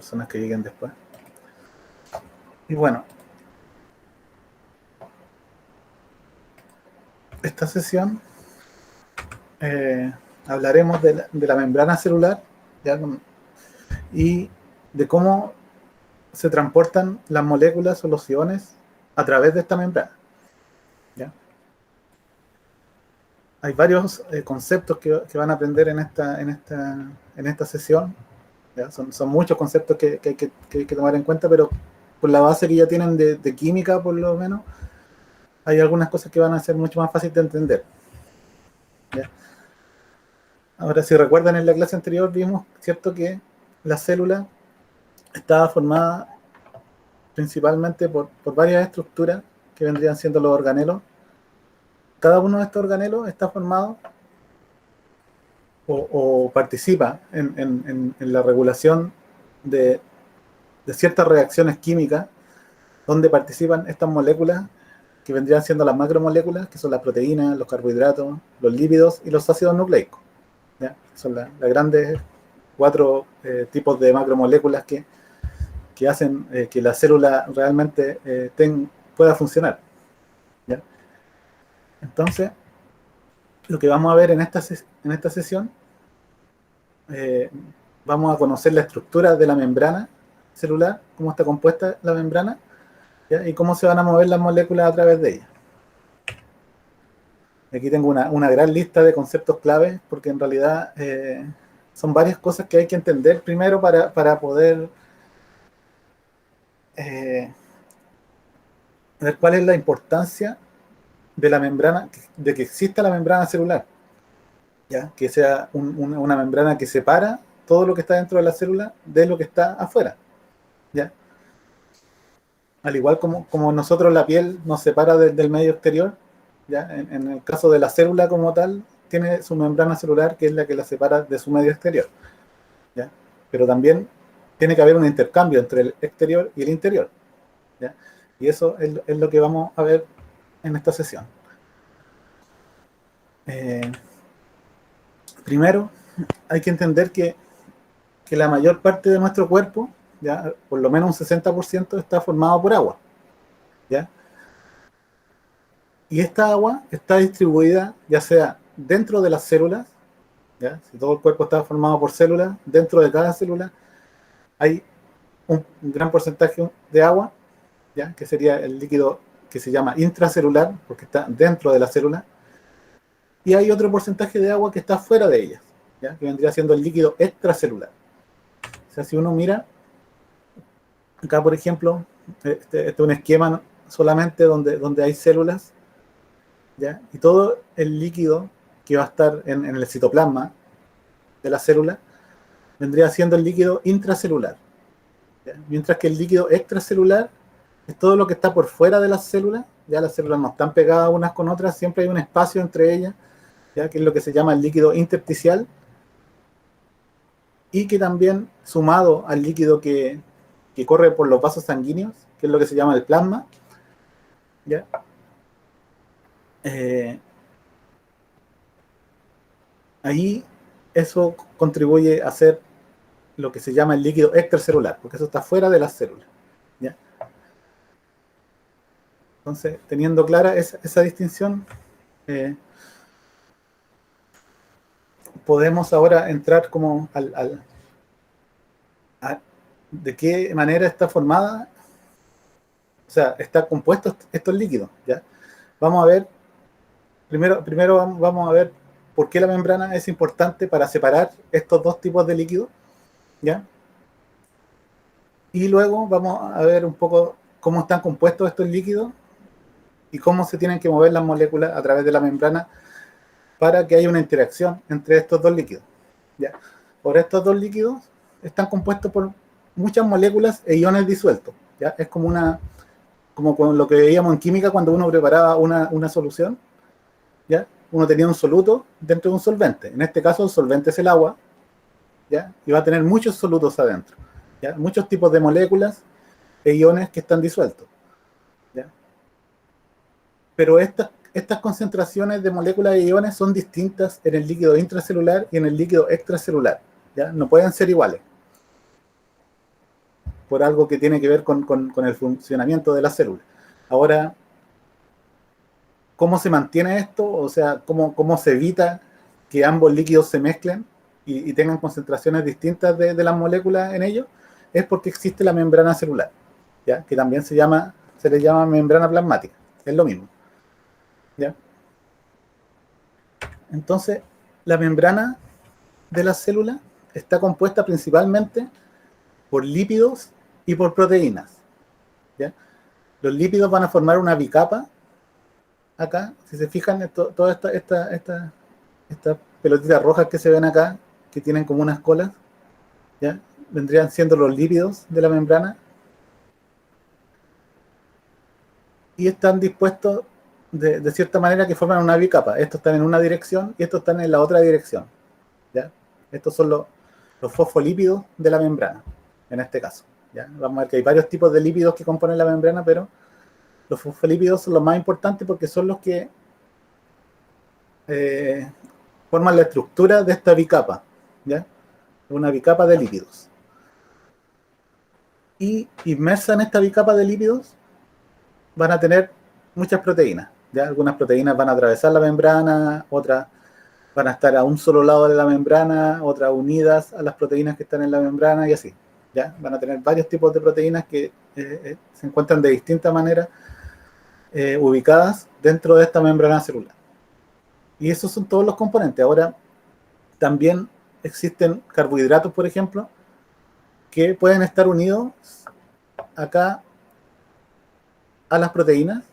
personas que lleguen después. Y bueno, esta sesión hablaremos de la membrana celular, ¿ya? Y de cómo se transportan las moléculas o los iones a través de esta membrana, ¿ya? Hay varios conceptos que van a aprender en esta sesión, ¿ya? Son muchos conceptos que hay que tomar en cuenta, pero por la base que ya tienen de química, por lo menos, hay algunas cosas que van a ser mucho más fáciles de entender, ¿ya? Ahora, si recuerdan, en la clase anterior vimos, ¿cierto?, que la célula estaba formada principalmente por varias estructuras que vendrían siendo los organelos. Cada uno de estos organelos está formado o participa en la regulación de ciertas reacciones químicas donde participan estas moléculas que vendrían siendo las macromoléculas, que son las proteínas, los carbohidratos, los lípidos y los ácidos nucleicos, ¿ya? Son las grandes 4 tipos de macromoléculas que hacen que la célula realmente pueda funcionar, ¿ya? Entonces, lo que vamos a ver en esta sesión, vamos a conocer la estructura de la membrana celular, cómo está compuesta la membrana, ¿ya? Y cómo se van a mover las moléculas a través de ella. Aquí tengo una gran lista de conceptos claves, porque en realidad son varias cosas que hay que entender primero para poder ver cuál es la importancia de la membrana, de que exista la membrana celular, ¿ya? Que sea una membrana que separa todo lo que está dentro de la célula de lo que está afuera, ¿ya? Al igual como nosotros, la piel nos separa del medio exterior, ¿ya? En el caso de la célula como tal, tiene su membrana celular, que es la que la separa de su medio exterior, ¿ya? Pero también tiene que haber un intercambio entre el exterior y el interior, ¿ya? Y eso es lo que vamos a ver en esta sesión. Primero, hay que entender que la mayor parte de nuestro cuerpo, ¿ya?, por lo menos un 60%, está formado por agua, ¿ya? Y esta agua está distribuida ya sea dentro de las células, ¿ya? Si todo el cuerpo está formado por células, dentro de cada célula hay un gran porcentaje de agua, ¿ya?, que sería el líquido que se llama intracelular, porque está dentro de la célula, y hay otro porcentaje de agua que está fuera de ellas, ¿ya?, que vendría siendo el líquido extracelular. O sea, si uno mira, acá por ejemplo, este es un esquema solamente donde hay células, ¿ya? Y todo el líquido que va a estar en el citoplasma de la célula vendría siendo el líquido intracelular, ¿ya? Mientras que el líquido extracelular es todo lo que está por fuera de las células. Ya las células no están pegadas unas con otras, siempre hay un espacio entre ellas, ¿ya?, que es lo que se llama el líquido intersticial, y que también, sumado al líquido que corre por los vasos sanguíneos, que es lo que se llama el plasma, ¿ya? Ahí eso contribuye a ser lo que se llama el líquido extracelular, porque eso está fuera de las células, ¿ya? Entonces, teniendo clara esa distinción, podemos ahora entrar como de qué manera está formada, o sea, está compuesto estos líquidos, ¿ya? Vamos a ver, primero vamos a ver por qué la membrana es importante para separar estos dos tipos de líquidos, ¿ya? Y luego vamos a ver un poco cómo están compuestos estos líquidos y cómo se tienen que mover las moléculas a través de la membrana para que haya una interacción entre estos dos líquidos, ¿ya? Por estos dos líquidos están compuestos por muchas moléculas e iones disueltos, ¿ya? Es como con lo que veíamos en química cuando uno preparaba una solución, ¿ya? Uno tenía un soluto dentro de un solvente. En este caso el solvente es el agua, ¿ya? Y va a tener muchos solutos adentro, ¿ya? Muchos tipos de moléculas e iones que están disueltos, ¿ya? Pero estas concentraciones de moléculas e iones son distintas en el líquido intracelular y en el líquido extracelular, ¿ya? No pueden ser iguales. por algo que tiene que ver con el funcionamiento de la célula. Ahora, ¿cómo se mantiene esto? O sea, ¿cómo se evita que ambos líquidos se mezclen y tengan concentraciones distintas de las moléculas en ellos? Es porque existe la membrana celular, ¿ya? Que también se le llama membrana plasmática. Es lo mismo, ¿ya? Entonces, la membrana de la célula está compuesta principalmente por lípidos y por proteínas, ¿ya? Los lípidos van a formar una bicapa acá. Si se fijan, todas estas pelotitas rojas que se ven acá, que tienen como unas colas, ¿ya? Vendrían siendo los lípidos de la membrana y están dispuestos de cierta manera que forman una bicapa. Estos están en una dirección y estos están en la otra dirección, ¿ya? Estos son los fosfolípidos de la membrana, en este caso, ¿ya? Vamos a ver que hay varios tipos de lípidos que componen la membrana, pero los fosfolípidos son los más importantes porque son los que forman la estructura de esta bicapa, ¿ya? Una bicapa de lípidos. Y inmersa en esta bicapa de lípidos van a tener muchas proteínas, ¿ya? Algunas proteínas van a atravesar la membrana, otras van a estar a un solo lado de la membrana, otras unidas a las proteínas que están en la membrana y así, ¿ya? Van a tener varios tipos de proteínas que se encuentran de distintas maneras ubicadas dentro de esta membrana celular. Y esos son todos los componentes. Ahora, también existen carbohidratos, por ejemplo, que pueden estar unidos acá a las proteínas,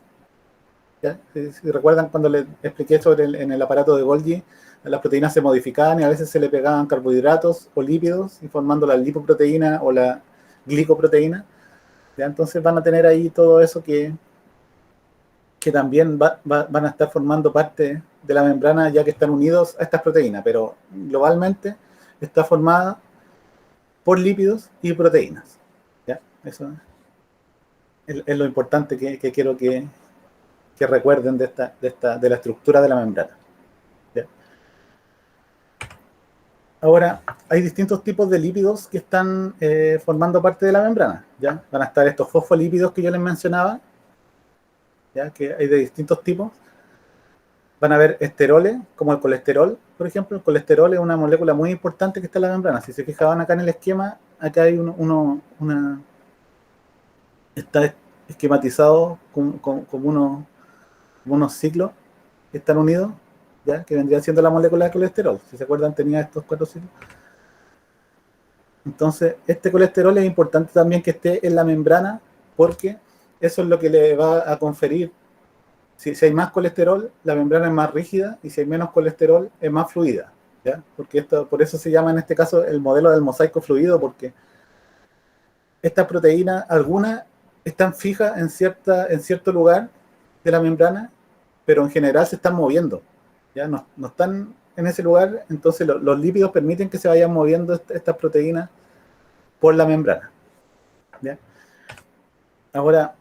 ¿ya? Si recuerdan cuando les expliqué sobre en el aparato de Golgi, las proteínas se modificaban y a veces se le pegaban carbohidratos o lípidos, y formando la lipoproteína o la glicoproteína, ¿ya? Entonces van a tener ahí todo eso que también van a estar formando parte de la membrana, ya que están unidos a estas proteínas, pero globalmente está formada por lípidos y proteínas, ¿ya? Eso es lo importante que quiero que recuerden de la estructura de la membrana, ¿ya? Ahora, hay distintos tipos de lípidos que están formando parte de la membrana, ¿ya? Van a estar estos fosfolípidos que yo les mencionaba, ¿ya? Que hay de distintos tipos. Van a haber esteroles, como el colesterol, por ejemplo. El colesterol es una molécula muy importante que está en la membrana. Si se fijaban acá en el esquema, acá hay está esquematizado como unos ciclos que están unidos, ¿ya? Que vendrían siendo la molécula de colesterol. Si se acuerdan, tenía estos 4 ciclos. Entonces, este colesterol es importante también que esté en la membrana, porque eso es lo que le va a conferir. Si hay más colesterol, la membrana es más rígida, y si hay menos colesterol, es más fluida, ¿ya? Porque por eso se llama en este caso el modelo del mosaico fluido, porque estas proteínas, algunas están fijas en cierto lugar de la membrana, pero en general se están moviendo, ¿ya? No están en ese lugar. Entonces los lípidos permiten que se vayan moviendo estas proteínas por la membrana, ¿ya? Ahora,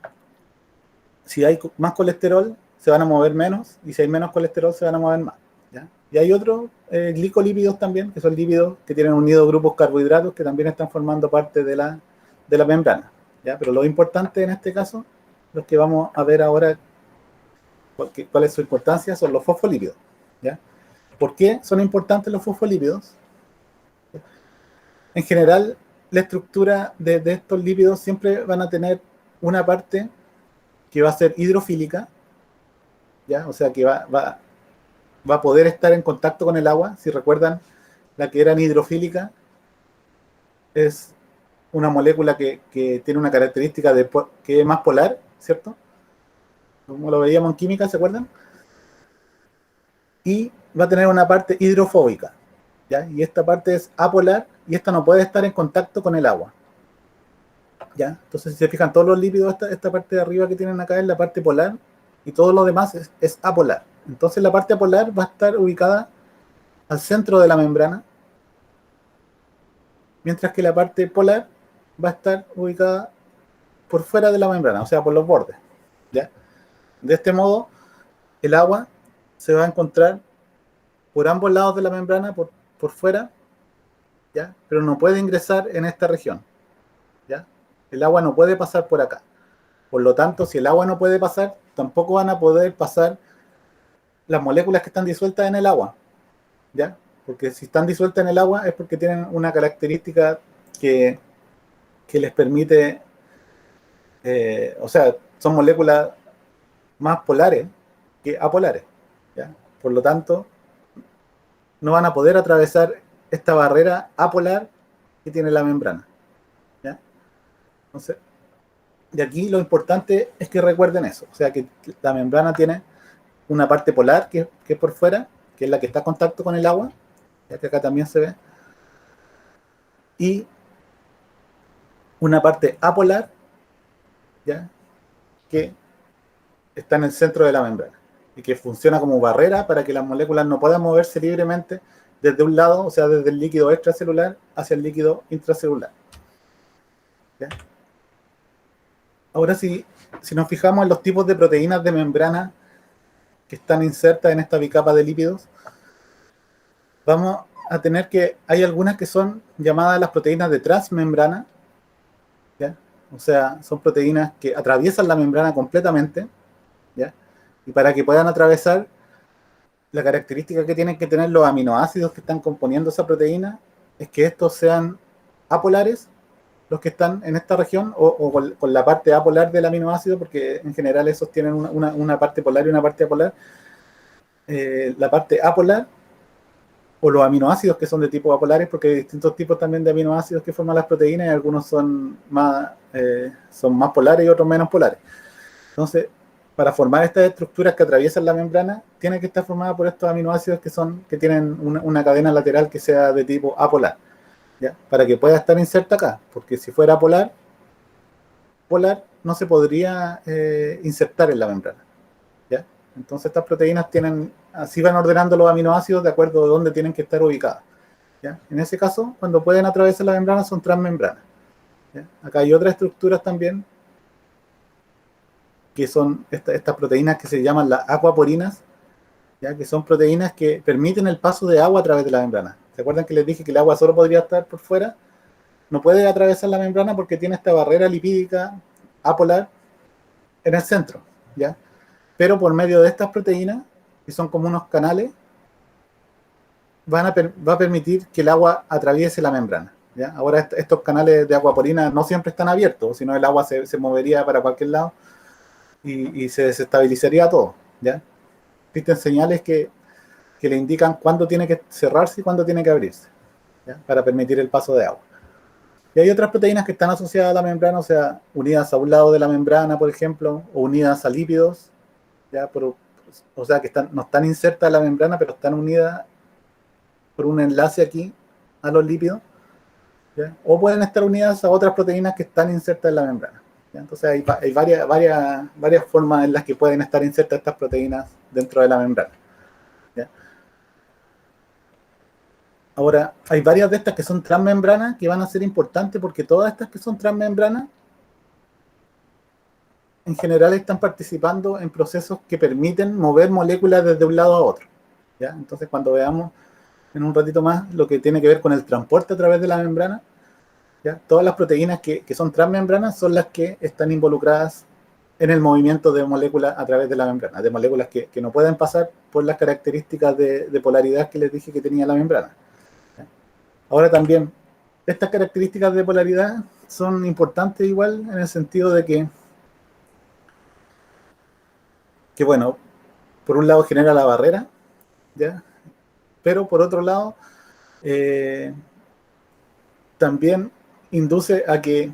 si hay más colesterol, se van a mover menos, y si hay menos colesterol, se van a mover más, ¿ya? Y hay otros glicolípidos también, que son lípidos que tienen unidos grupos carbohidratos que también están formando parte de la membrana, ¿ya? Pero lo importante en este caso, los que vamos a ver ahora, cuál es su importancia, son los fosfolípidos, ¿ya? ¿Por qué son importantes los fosfolípidos? En general, la estructura de estos lípidos siempre van a tener una parte que va a ser hidrofílica, ¿ya? O sea que va a poder estar en contacto con el agua. Si recuerdan, la que era hidrofílica es una molécula que tiene una característica que es más polar, ¿cierto? Como lo veíamos en química, ¿se acuerdan? Y va a tener una parte hidrofóbica, ¿ya? Y esta parte es apolar, y esta no puede estar en contacto con el agua, ¿ya? Entonces, si se fijan, todos los lípidos, esta parte de arriba que tienen acá es la parte polar, y todo lo demás es apolar. Entonces, la parte apolar va a estar ubicada al centro de la membrana, mientras que la parte polar va a estar ubicada por fuera de la membrana, o sea, por los bordes, ¿ya? De este modo, el agua se va a encontrar por ambos lados de la membrana, por fuera, ¿ya? Pero no puede ingresar en esta región, ¿ya? El agua no puede pasar por acá. Por lo tanto, si el agua no puede pasar, tampoco van a poder pasar las moléculas que están disueltas en el agua, ¿ya? Porque si están disueltas en el agua es porque tienen una característica que, que les permite, o sea, son moléculas más polares que apolares, ¿ya? Por lo tanto, no van a poder atravesar esta barrera apolar que tiene la membrana, ¿ya? Entonces, de aquí lo importante es que recuerden eso, o sea, que la membrana tiene una parte polar que es por fuera, que es la que está en contacto con el agua, ya que acá también se ve, y una parte apolar, ¿ya? Que está en el centro de la membrana y que funciona como barrera para que las moléculas no puedan moverse libremente desde un lado, o sea, desde el líquido extracelular hacia el líquido intracelular, ¿ya? Ahora sí, si nos fijamos en los tipos de proteínas de membrana que están insertas en esta bicapa de lípidos, vamos a tener que hay algunas que son llamadas las proteínas de transmembrana, ¿ya? O sea, son proteínas que atraviesan la membrana completamente, ¿ya? Y para que puedan atravesar, la característica que tienen que tener los aminoácidos que están componiendo esa proteína es que estos sean apolares, los que están en esta región, o con la parte apolar del aminoácido, porque en general esos tienen una parte polar y una parte apolar. La parte apolar, o los aminoácidos que son de tipo apolares, porque hay distintos tipos también de aminoácidos que forman las proteínas, y algunos son más polares y otros menos polares. Entonces, para formar estas estructuras que atraviesan la membrana, tiene que estar formada por estos aminoácidos que tienen una cadena lateral que sea de tipo apolar, ¿ya? Para que pueda estar inserta acá, porque si fuera polar no se podría insertar en la membrana, ¿ya? Entonces estas proteínas así van ordenando los aminoácidos de acuerdo a dónde tienen que estar ubicadas, ¿ya? En ese caso, cuando pueden atravesar la membrana son transmembranas, ¿ya? Acá hay otras estructuras también que son estas proteínas que se llaman las aquaporinas, ¿ya? Que son proteínas que permiten el paso de agua a través de la membrana. ¿Se acuerdan que les dije que el agua solo podría estar por fuera? No puede atravesar la membrana porque tiene esta barrera lipídica apolar en el centro, ¿ya? Pero por medio de estas proteínas, que son como unos canales, va a permitir que el agua atraviese la membrana, ¿ya? Ahora estos canales de aquaporina no siempre están abiertos, sino el agua se movería para cualquier lado y se desestabilizaría todo, ¿ya? Existen señales que le indican cuándo tiene que cerrarse y cuándo tiene que abrirse, ¿ya? Para permitir el paso de agua. Y hay otras proteínas que están asociadas a la membrana, o sea, unidas a un lado de la membrana, por ejemplo, o unidas a lípidos, ¿ya? O sea, que no están insertas en la membrana, pero están unidas por un enlace aquí a los lípidos, ¿ya? O pueden estar unidas a otras proteínas que están insertas en la membrana, ¿ya? Entonces hay varias formas en las que pueden estar insertas estas proteínas dentro de la membrana, ¿ya? Ahora, hay varias de estas que son transmembranas que van a ser importantes porque todas estas que son transmembranas en general están participando en procesos que permiten mover moléculas desde un lado a otro, ¿ya? Entonces, cuando veamos en un ratito más lo que tiene que ver con el transporte a través de la membrana, ¿ya? Todas las proteínas que son transmembranas son las que están involucradas en el movimiento de moléculas a través de la membrana, de moléculas que no pueden pasar por las características de polaridad que les dije que tenía la membrana, ¿ya? Ahora también, estas características de polaridad son importantes igual en el sentido de que bueno, por un lado genera la barrera, ¿ya? Pero por otro lado, eh, también induce a que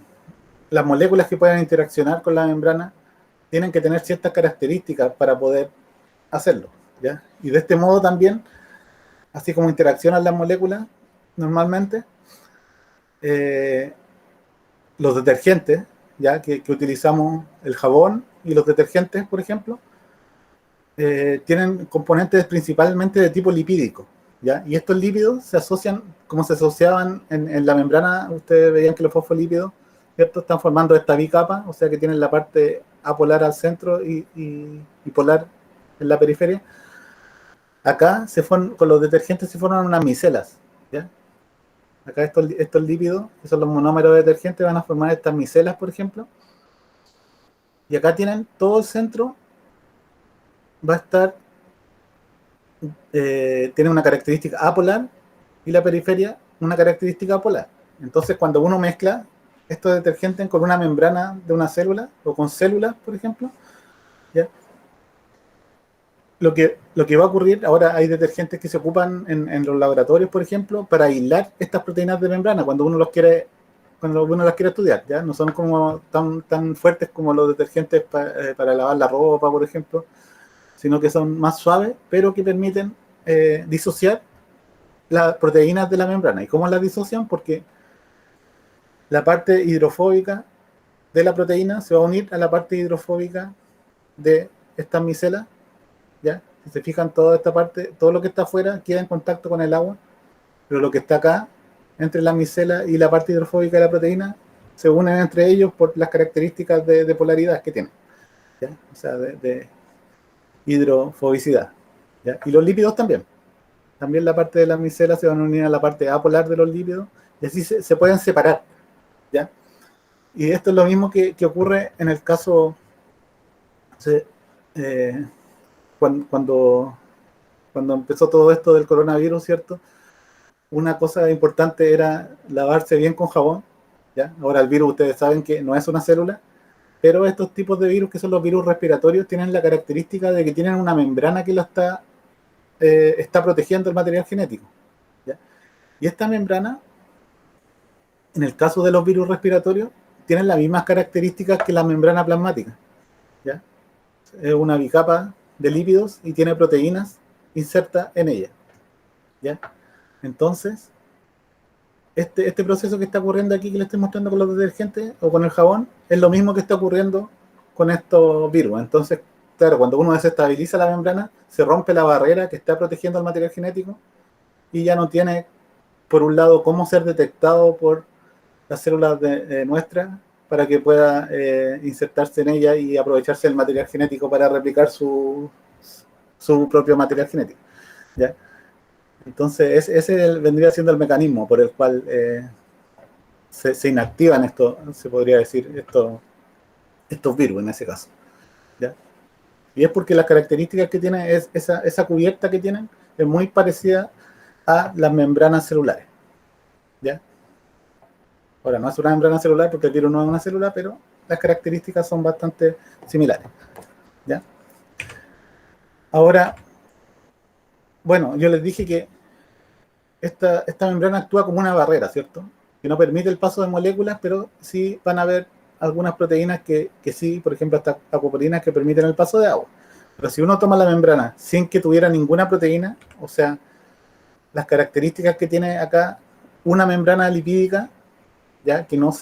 las moléculas que puedan interaccionar con la membrana tienen que tener ciertas características para poder hacerlo, ¿ya? Y de este modo también, así como interaccionan las moléculas normalmente, eh, los detergentes, ya que utilizamos el jabón y los detergentes, por ejemplo, tienen componentes principalmente de tipo lipídico, ¿ya? Y estos lípidos se asocian, como se asociaban en la membrana, ustedes veían que los fosfolípidos, ¿cierto? Están formando esta bicapa, o sea que tienen la parte apolar al centro y polar en la periferia. Acá con los detergentes se forman unas micelas, ¿ya? Acá estos lípidos, que son los monómeros detergentes, van a formar estas micelas, por ejemplo. Y acá tienen todo el centro, va a estar, tiene una característica apolar y la periferia una característica polar. Entonces, cuando uno mezcla estos detergentes con una membrana de una célula o con células, por ejemplo, ¿ya? Lo que va a ocurrir, ahora hay detergentes que se ocupan en los laboratorios, por ejemplo, para aislar estas proteínas de membrana cuando uno las quiere estudiar, ¿ya? No son como tan fuertes como los detergentes para lavar la ropa, por ejemplo, sino que son más suaves, pero que permiten disociar las proteínas de la membrana. ¿Y cómo las disocian? Porque la parte hidrofóbica de la proteína se va a unir a la parte hidrofóbica de estas micelas, ¿ya? Si se fijan, toda esta parte, todo lo que está afuera queda en contacto con el agua, pero lo que está acá, entre la micela y la parte hidrofóbica de la proteína, se unen entre ellos por las características de polaridad que tienen, ¿ya? O sea, de hidrofobicidad, ¿ya? Y los lípidos también. También la parte de la micela se van a unir a la parte apolar de los lípidos y así se pueden separar, ¿ya? Y esto es lo mismo que ocurre en el caso se, eh, cuando, cuando empezó todo esto del coronavirus, ¿cierto? Una cosa importante era lavarse bien con jabón, ¿ya? Ahora el virus, ustedes saben que no es una célula, pero estos tipos de virus, que son los virus respiratorios, tienen la característica de que tienen una membrana que está protegiendo el material genético, ¿ya? Y esta membrana, en el caso de los virus respiratorios, tienen las mismas características que la membrana plasmática, ¿ya? Es una bicapa de lípidos y tiene proteínas insertas en ella, ¿ya? Entonces, este proceso que está ocurriendo aquí, que le estoy mostrando con los detergentes o con el jabón, es lo mismo que está ocurriendo con estos virus. Entonces, claro, cuando uno desestabiliza la membrana, se rompe la barrera que está protegiendo el material genético y ya no tiene, por un lado, cómo ser detectado por las células nuestras para que pueda insertarse en ella y aprovecharse del material genético para replicar su propio material genético, ¿ya? Entonces, ese vendría siendo el mecanismo por el cual se inactivan esto, se podría decir, estos virus en ese caso, ¿ya? Y es porque las características que tienen, esa cubierta que tienen, es muy parecida a las membranas celulares, ¿ya? Ahora, no es una membrana celular porque el virus no es una célula, pero las características son bastante similares, ¿ya? Ahora, bueno, yo les dije que esta membrana actúa como una barrera, ¿cierto? Que no permite el paso de moléculas, pero sí van a haber algunas proteínas que sí, por ejemplo, estas apoproteínas que permiten el paso de agua. Pero si uno toma la membrana sin que tuviera ninguna proteína, o sea, las características que tiene acá una membrana lipídica, ya que no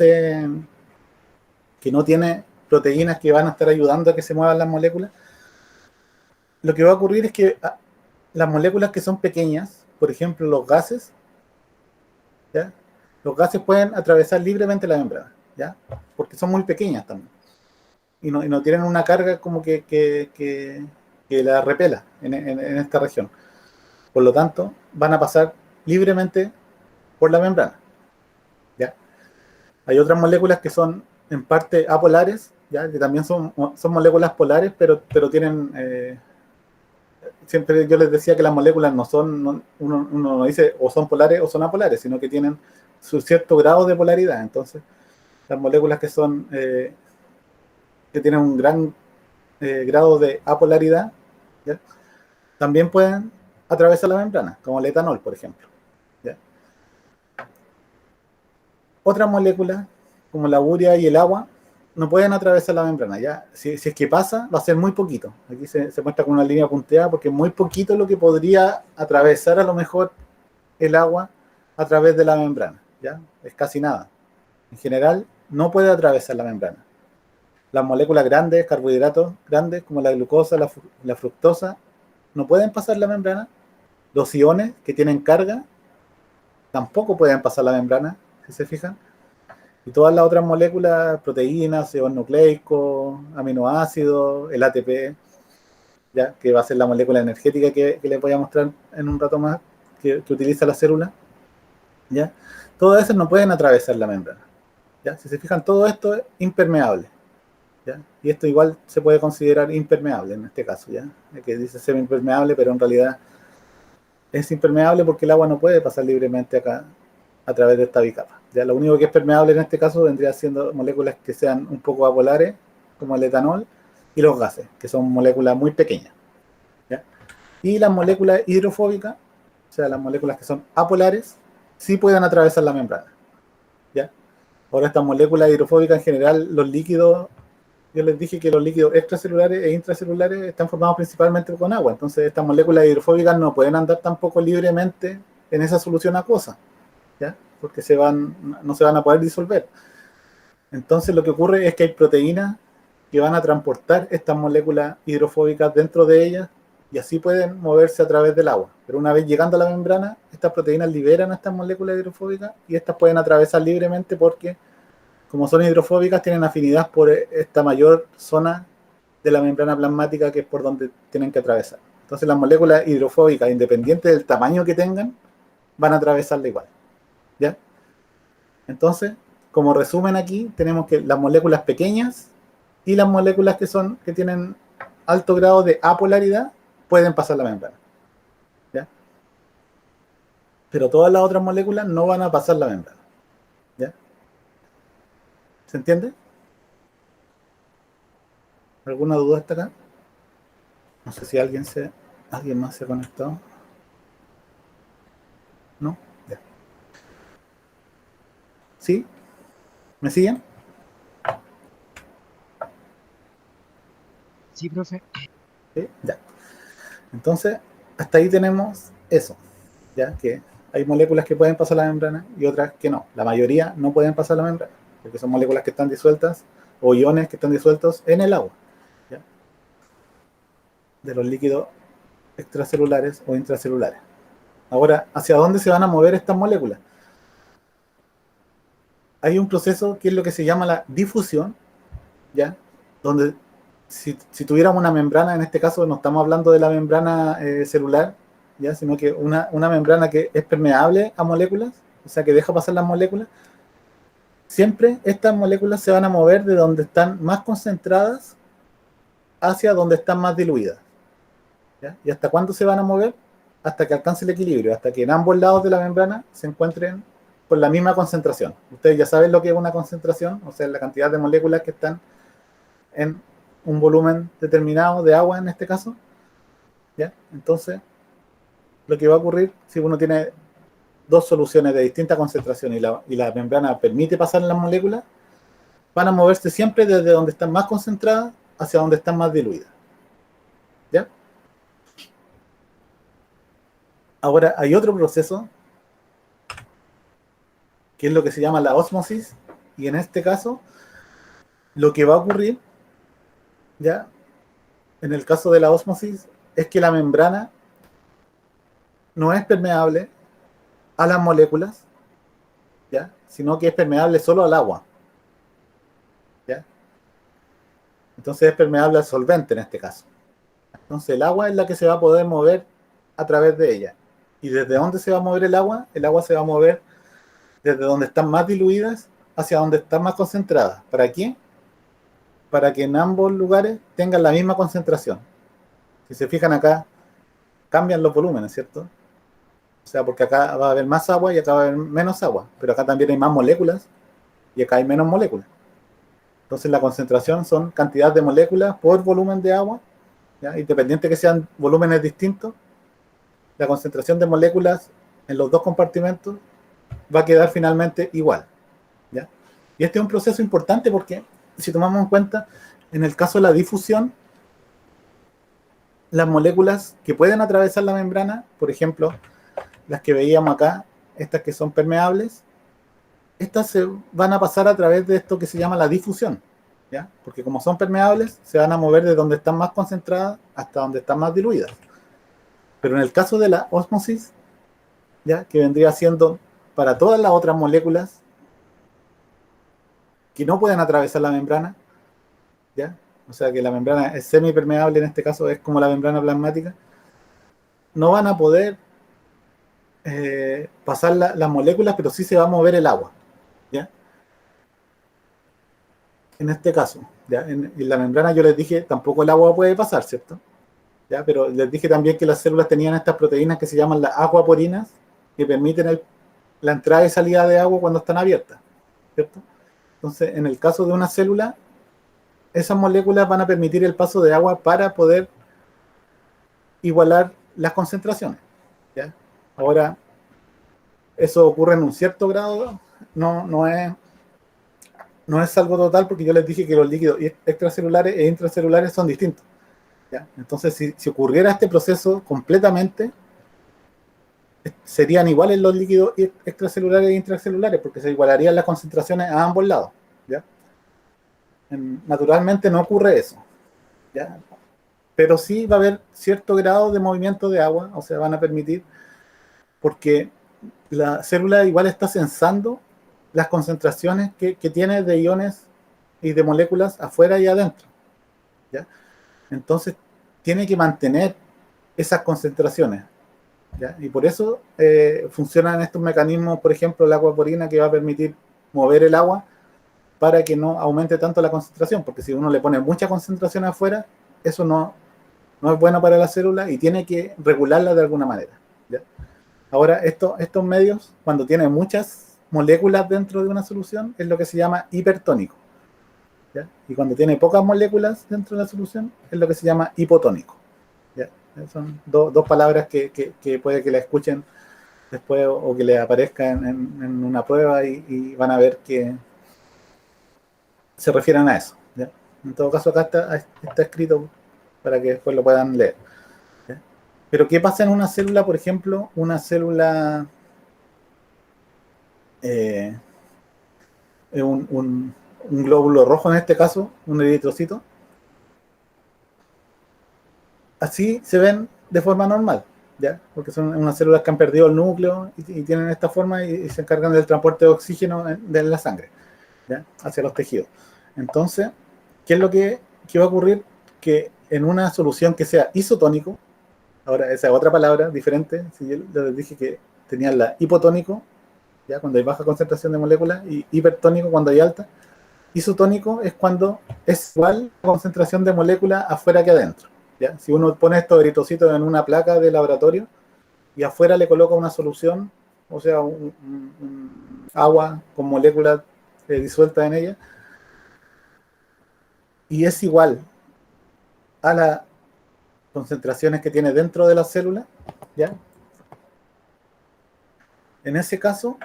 tiene proteínas que van a estar ayudando a que se muevan las moléculas, lo que va a ocurrir es que las moléculas que son pequeñas, por ejemplo, los gases, ¿ya? Los gases pueden atravesar libremente la membrana, ¿ya? Porque son muy pequeñas también. Y no tienen una carga como que la repela en esta región. Por lo tanto, van a pasar libremente por la membrana, ¿ya? Hay otras moléculas que son en parte apolares, ¿ya? Que también son moléculas polares, pero tienen... siempre yo les decía que las moléculas no son... uno no dice o son polares o son apolares, sino que tienen su cierto grado de polaridad. Entonces, las moléculas que tienen un gran grado de apolaridad, ¿ya? También pueden atravesar la membrana, como el etanol, por ejemplo, ¿ya? Otras moléculas, como la urea y el agua, no pueden atravesar la membrana, ¿ya? Si es que pasa, va a ser muy poquito. Aquí se muestra con una línea punteada porque es muy poquito lo que podría atravesar a lo mejor el agua a través de la membrana, ¿ya? Es casi nada. En general, no puede atravesar la membrana. Las moléculas grandes, carbohidratos grandes, como la glucosa, la fructosa, no pueden pasar la membrana. Los iones que tienen carga tampoco pueden pasar la membrana, si se fijan. Y todas las otras moléculas, proteínas, iones nucleicos, aminoácidos, el ATP, ¿ya? Que va a ser la molécula energética que les voy a mostrar en un rato más, que utiliza la célula, ¿ya? Todas esas no pueden atravesar la membrana. ¿Ya? Si se fijan, todo esto es impermeable. ¿Ya? Y esto igual se puede considerar impermeable en este caso, ¿ya? Que dice ser impermeable, pero en realidad es impermeable porque el agua no puede pasar libremente acá a través de esta bicapa. ¿Ya? Lo único que es permeable en este caso vendría siendo moléculas que sean un poco apolares, como el etanol, y los gases, que son moléculas muy pequeñas. ¿Ya? Y las moléculas hidrofóbicas, o sea, las moléculas que son apolares, sí pueden atravesar la membrana. ¿Ya? Ahora, estas moléculas hidrofóbicas en general, los líquidos, yo les dije que los líquidos extracelulares e intracelulares están formados principalmente con agua. Entonces, estas moléculas hidrofóbicas no pueden andar tampoco libremente en esa solución acuosa, ¿ya? Porque no se van a poder disolver. Entonces, lo que ocurre es que hay proteínas que van a transportar estas moléculas hidrofóbicas dentro de ellas y así pueden moverse a través del agua. Pero una vez llegando a la membrana, estas proteínas liberan a estas moléculas hidrofóbicas y estas pueden atravesar libremente porque, como son hidrofóbicas, tienen afinidad por esta mayor zona de la membrana plasmática que es por donde tienen que atravesar. Entonces las moléculas hidrofóbicas, independiente del tamaño que tengan, van a atravesarla igual. ¿Ya? Entonces, como resumen aquí, tenemos que las moléculas pequeñas y las moléculas que tienen alto grado de apolaridad pueden pasar la membrana. ¿Ya? Pero todas las otras moléculas no van a pasar la membrana. ¿Ya? ¿Se entiende? ¿Alguna duda hasta acá? No sé si alguien más se ha conectado. ¿No? Ya. ¿Sí? ¿Me siguen? Sí, profe. ¿Sí? Ya. Entonces, hasta ahí tenemos eso. ¿Ya? Que hay moléculas que pueden pasar la membrana y otras que no. La mayoría no pueden pasar la membrana, porque son moléculas que están disueltas o iones que están disueltos en el agua, ¿ya? De los líquidos extracelulares o intracelulares. Ahora, ¿hacia dónde se van a mover estas moléculas? Hay un proceso que es lo que se llama la difusión, ¿ya? Donde si tuviéramos una membrana, en este caso no estamos hablando de la membrana celular, ¿ya? Sino que una membrana que es permeable a moléculas, o sea, que deja pasar las moléculas, siempre estas moléculas se van a mover de donde están más concentradas hacia donde están más diluidas. ¿Ya? ¿Y hasta cuándo se van a mover? Hasta que alcance el equilibrio, hasta que en ambos lados de la membrana se encuentren con la misma concentración. Ustedes ya saben lo que es una concentración, o sea, la cantidad de moléculas que están en un volumen determinado de agua en este caso. ¿Ya? Entonces, lo que va a ocurrir si uno tiene dos soluciones de distinta concentración y la membrana permite pasar las moléculas, van a moverse siempre desde donde están más concentradas hacia donde están más diluidas. ¿Ya? Ahora, hay otro proceso que es lo que se llama la ósmosis, y en este caso, lo que va a ocurrir, ¿ya? En el caso de la ósmosis, es que la membrana no es permeable a las moléculas, ¿ya? Sino que es permeable solo al agua, ¿ya? Entonces es permeable al solvente en este caso. Entonces el agua es la que se va a poder mover a través de ella. ¿Y desde dónde se va a mover el agua? El agua se va a mover desde donde están más diluidas hacia donde están más concentradas. ¿Para qué? Para que en ambos lugares tengan la misma concentración. Si se fijan acá, cambian los volúmenes, ¿cierto? O sea, porque acá va a haber más agua y acá va a haber menos agua, pero acá también hay más moléculas y acá hay menos moléculas. Entonces la concentración son cantidad de moléculas por volumen de agua, ¿ya? Independiente que sean volúmenes distintos, la concentración de moléculas en los dos compartimentos va a quedar finalmente igual, ¿ya? Y este es un proceso importante porque si tomamos en cuenta, en el caso de la difusión, las moléculas que pueden atravesar la membrana, por ejemplo, las que veíamos acá, estas que son permeables, estas se van a pasar a través de esto que se llama la difusión, ¿ya? Porque como son permeables, se van a mover de donde están más concentradas hasta donde están más diluidas. Pero en el caso de la ósmosis, ¿ya? Que vendría siendo para todas las otras moléculas que no pueden atravesar la membrana, ¿ya? O sea que la membrana es semipermeable, en este caso es como la membrana plasmática, no van a poder pasar las moléculas, pero sí se va a mover el agua, ¿ya? En este caso, ¿ya? En la membrana yo les dije, tampoco el agua puede pasar, ¿cierto? ¿Ya? Pero les dije también que las células tenían estas proteínas que se llaman las acuaporinas, que permiten la entrada y salida de agua cuando están abiertas, ¿cierto? Entonces, en el caso de una célula, esas moléculas van a permitir el paso de agua para poder igualar las concentraciones, ¿ya? Ahora, eso ocurre en un cierto grado, no es algo total, porque yo les dije que los líquidos extracelulares e intracelulares son distintos, ¿ya? Entonces, si ocurriera este proceso completamente, serían iguales los líquidos extracelulares e intracelulares, porque se igualarían las concentraciones a ambos lados, ¿ya? Naturalmente no ocurre eso, ¿ya? Pero sí va a haber cierto grado de movimiento de agua, o sea, van a permitir, porque la célula igual está sensando las concentraciones que tiene de iones y de moléculas afuera y adentro, ¿ya? Entonces tiene que mantener esas concentraciones, ¿ya? Y por eso funcionan estos mecanismos, por ejemplo, la acuaporina, que va a permitir mover el agua para que no aumente tanto la concentración, porque si uno le pone mucha concentración afuera, eso no es bueno para la célula y tiene que regularla de alguna manera, ¿ya? Ahora, estos medios, cuando tienen muchas moléculas dentro de una solución, es lo que se llama hipertónico, ¿ya? Y cuando tiene pocas moléculas dentro de la solución, es lo que se llama hipotónico, ¿ya? Son dos palabras que puede que la escuchen después o que le aparezca en una prueba y van a ver que se refieren a eso, ¿ya? En todo caso, acá está escrito para que después lo puedan leer, ¿ya? Pero ¿qué pasa en una célula? Por ejemplo, una célula, eh, un glóbulo rojo en este caso, un eritrocito, así se ven de forma normal, ¿ya? Porque son unas células que han perdido el núcleo y tienen esta forma y se encargan del transporte de oxígeno de la sangre, ¿ya? Hacia los tejidos. Entonces, ¿qué es lo que va a ocurrir? Que en una solución que sea isotónico, ahora esa es otra palabra diferente, si yo les dije que tenían la hipotónico, ¿ya? Cuando hay baja concentración de moléculas, y hipertónico cuando hay alta. Isotónico es cuando es igual la concentración de moléculas afuera que adentro, ¿ya? Si uno pone estos eritrocitos en una placa de laboratorio y afuera le coloca una solución, o sea, agua con moléculas disueltas en ella, y es igual a las concentraciones que tiene dentro de la célula, ¿ya? En ese caso,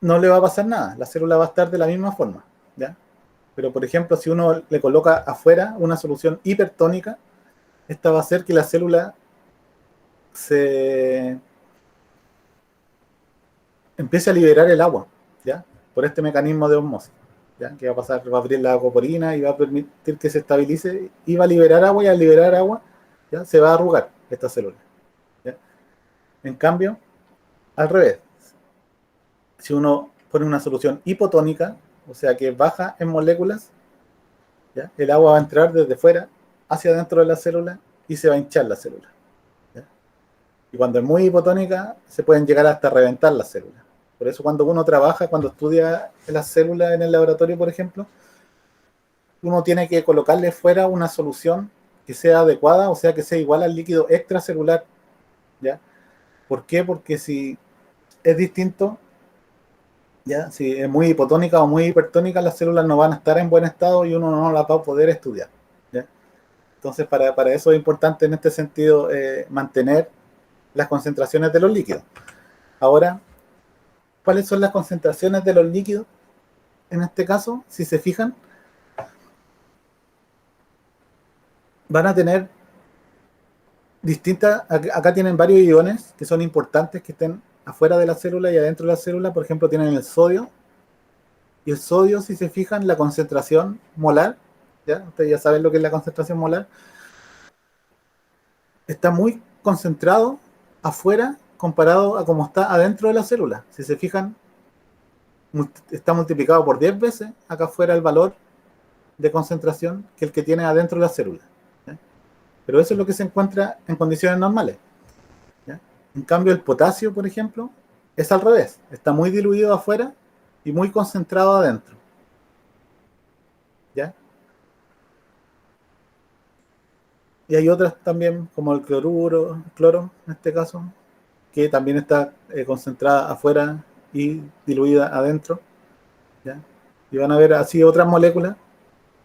no le va a pasar nada, la célula va a estar de la misma forma, ¿ya? Pero, por ejemplo, si uno le coloca afuera una solución hipertónica, esta va a hacer que la célula se empiece a liberar el agua, ¿ya? Por este mecanismo de osmosis, ¿ya? Que va a pasar, va a abrir la acuaporina y va a permitir que se estabilice y va a liberar agua, y al liberar agua, ¿ya? Se va a arrugar esta célula, ¿ya? En cambio, al revés, si uno pone una solución hipotónica, o sea que baja en moléculas, ¿ya? El agua va a entrar desde fuera hacia adentro de la célula y se va a hinchar la célula, ¿ya? Y cuando es muy hipotónica, se pueden llegar hasta reventar las células. Por eso cuando uno trabaja, cuando estudia las células en el laboratorio, por ejemplo, uno tiene que colocarle fuera una solución que sea adecuada, o sea, que sea igual al líquido extracelular, ¿ya? ¿Por qué? Porque si es distinto, ¿ya? Si es muy hipotónica o muy hipertónica, las células no van a estar en buen estado y uno no las va a poder estudiar, ¿ya? Entonces, para eso es importante en este sentido mantener las concentraciones de los líquidos. Ahora, ¿cuáles son las concentraciones de los líquidos? En este caso, si se fijan, van a tener distintas, acá tienen varios iones que son importantes, que estén afuera de la célula y adentro de la célula. Por ejemplo, tienen el sodio, y el sodio, si se fijan, la concentración molar, ¿ya? Ustedes ya saben lo que es la concentración molar, está muy concentrado afuera comparado a cómo está adentro de la célula. Si se fijan, está multiplicado por 10 veces acá afuera el valor de concentración que el que tiene adentro de la célula, ¿ya? Pero eso es lo que se encuentra en condiciones normales, ¿ya? En cambio, el potasio, por ejemplo, es al revés. Está muy diluido afuera y muy concentrado adentro. ¿Ya? Y hay otras también, como el cloro, en este caso, que también está concentrada afuera y diluida adentro. ¿Ya? Y van a ver así otras moléculas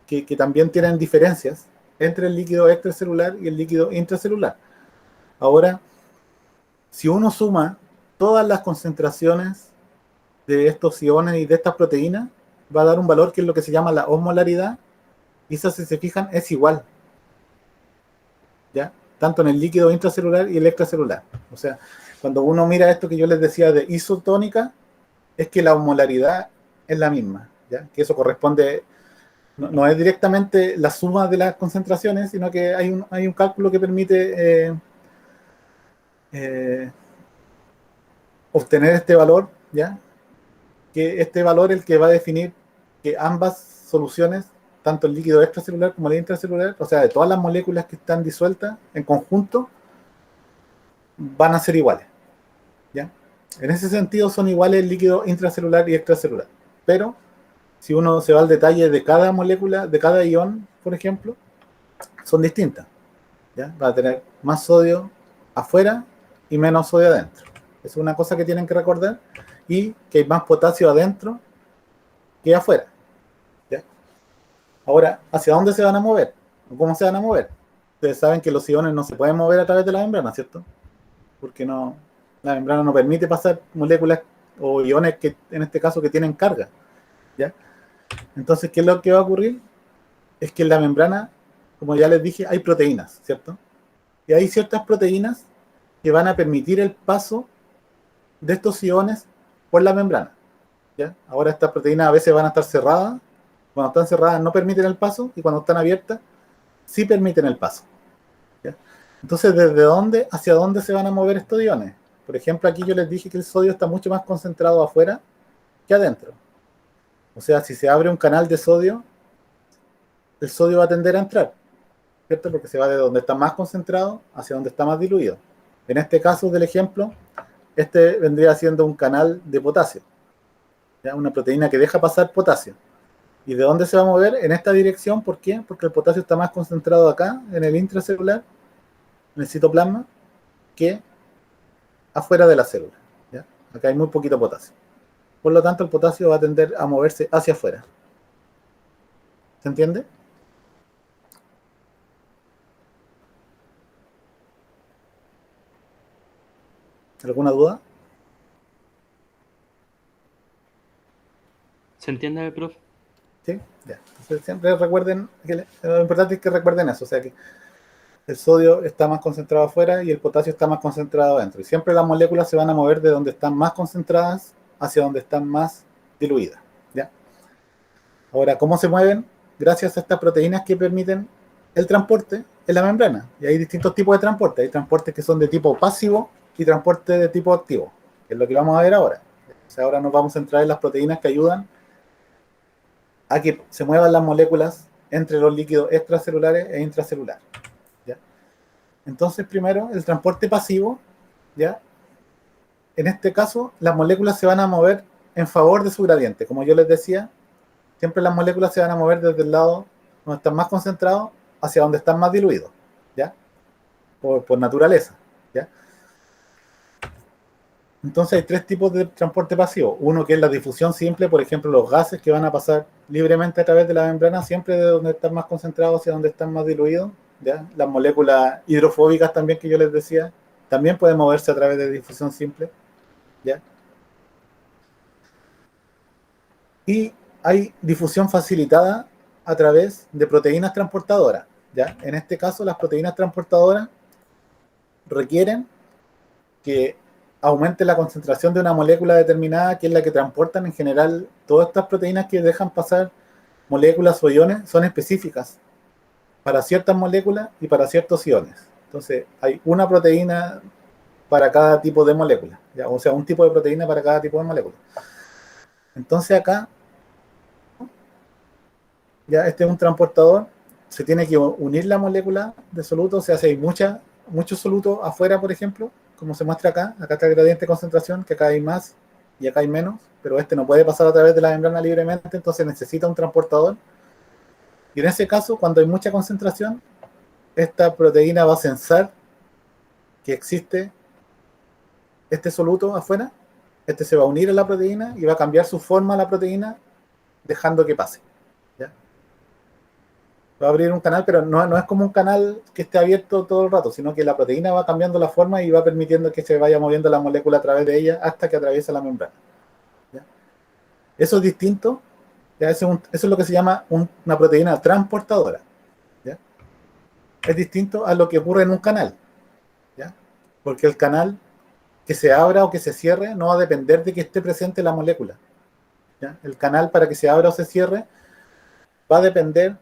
que también tienen diferencias entre el líquido extracelular y el líquido intracelular. Ahora, si uno suma todas las concentraciones de estos iones y de estas proteínas, va a dar un valor que es lo que se llama la osmolaridad, y esa, si se fijan, es igual, ¿ya? Tanto en el líquido intracelular y el extracelular. O sea, cuando uno mira esto que yo les decía de isotónica, es que la osmolaridad es la misma, ¿ya? Que eso corresponde, no es directamente la suma de las concentraciones, sino que hay un cálculo que permite eh, obtener este valor, ¿ya? Que este valor es el que va a definir que ambas soluciones, tanto el líquido extracelular como el intracelular, o sea, de todas las moléculas que están disueltas en conjunto, van a ser iguales, ¿ya? En ese sentido son iguales el líquido intracelular y extracelular. Pero si uno se va al detalle de cada molécula, de cada ion, por ejemplo, son distintas, ¿ya? Va a tener más sodio afuera y menos sodio adentro. Es una cosa que tienen que recordar, y que hay más potasio adentro que afuera, ¿ya? Ahora, ¿hacia dónde se van a mover? ¿Cómo se van a mover? Ustedes saben que los iones no se pueden mover a través de la membrana, ¿cierto? Porque no, la membrana no permite pasar moléculas o iones que, en este caso, que tienen carga, ¿ya? Entonces, ¿qué es lo que va a ocurrir? Es que en la membrana, como ya les dije, hay proteínas, ¿cierto? Y hay ciertas proteínas que van a permitir el paso de estos iones por la membrana, ¿ya? Ahora estas proteínas a veces van a estar cerradas. Cuando están cerradas no permiten el paso, y cuando están abiertas sí permiten el paso, ¿ya? Entonces, ¿desde dónde hacia dónde se van a mover estos iones? Por ejemplo, aquí yo les dije que el sodio está mucho más concentrado afuera que adentro. O sea, si se abre un canal de sodio, el sodio va a tender a entrar, ¿cierto? Porque se va de donde está más concentrado hacia donde está más diluido. En este caso del ejemplo, este vendría siendo un canal de potasio, ¿ya? Una proteína que deja pasar potasio. ¿Y de dónde se va a mover? En esta dirección. ¿Por qué? Porque el potasio está más concentrado acá, en el intracelular, en el citoplasma, que afuera de la célula, ¿ya? Acá hay muy poquito potasio. Por lo tanto, el potasio va a tender a moverse hacia afuera. ¿Se entiende? ¿Alguna duda? ¿Se entiende, profe? ¿Sí? Ya. Entonces, siempre recuerden, que lo importante es que recuerden eso, o sea que el sodio está más concentrado afuera y el potasio está más concentrado adentro. Y siempre las moléculas se van a mover de donde están más concentradas hacia donde están más diluidas, ¿ya? Ahora, ¿cómo se mueven? Gracias a estas proteínas que permiten el transporte en la membrana. Y hay distintos tipos de transporte. Hay transportes que son de tipo pasivo y transporte de tipo activo, que es lo que vamos a ver ahora. O sea, ahora nos vamos a centrar en las proteínas que ayudan a que se muevan las moléculas entre los líquidos extracelulares e intracelulares, ¿ya? Entonces, primero, el transporte pasivo, ¿ya? En este caso, las moléculas se van a mover en favor de su gradiente. Como yo les decía, siempre las moléculas se van a mover desde el lado donde están más concentrados hacia donde están más diluidos, ¿ya? Por naturaleza, ¿ya? Entonces hay tres tipos de transporte pasivo. Uno que es la difusión simple, por ejemplo, los gases que van a pasar libremente a través de la membrana, siempre de donde están más concentrados hacia donde están más diluidos, ¿ya? Las moléculas hidrofóbicas también que yo les decía, también pueden moverse a través de difusión simple, ¿ya? Y hay difusión facilitada a través de proteínas transportadoras, ¿ya? En este caso, las proteínas transportadoras requieren que aumente la concentración de una molécula determinada, que es la que transportan en general. Todas estas proteínas que dejan pasar moléculas o iones son específicas para ciertas moléculas y para ciertos iones. Entonces, hay una proteína para cada tipo de molécula, ¿ya? O sea, un tipo de proteína para cada tipo de molécula. Entonces, acá, ya este es un transportador, se tiene que unir la molécula de soluto, o sea, si hay mucho soluto afuera, por ejemplo, como se muestra acá. Acá está el gradiente de concentración, que acá hay más y acá hay menos, pero este no puede pasar a través de la membrana libremente, entonces necesita un transportador. Y en ese caso, cuando hay mucha concentración, esta proteína va a sensar que existe este soluto afuera, este se va a unir a la proteína y va a cambiar su forma a la proteína, dejando que pase. ¿Ya? Va a abrir un canal, pero no es como un canal que esté abierto todo el rato, sino que la proteína va cambiando la forma y va permitiendo que se vaya moviendo la molécula a través de ella hasta que atraviesa la membrana. ¿Ya? Eso es distinto, ¿ya? Eso es lo que se llama una proteína transportadora. ¿Ya? Es distinto a lo que ocurre en un canal, ¿ya? Porque el canal que se abra o que se cierre no va a depender de que esté presente la molécula. ¿Ya? El canal para que se abra o se cierre va a depender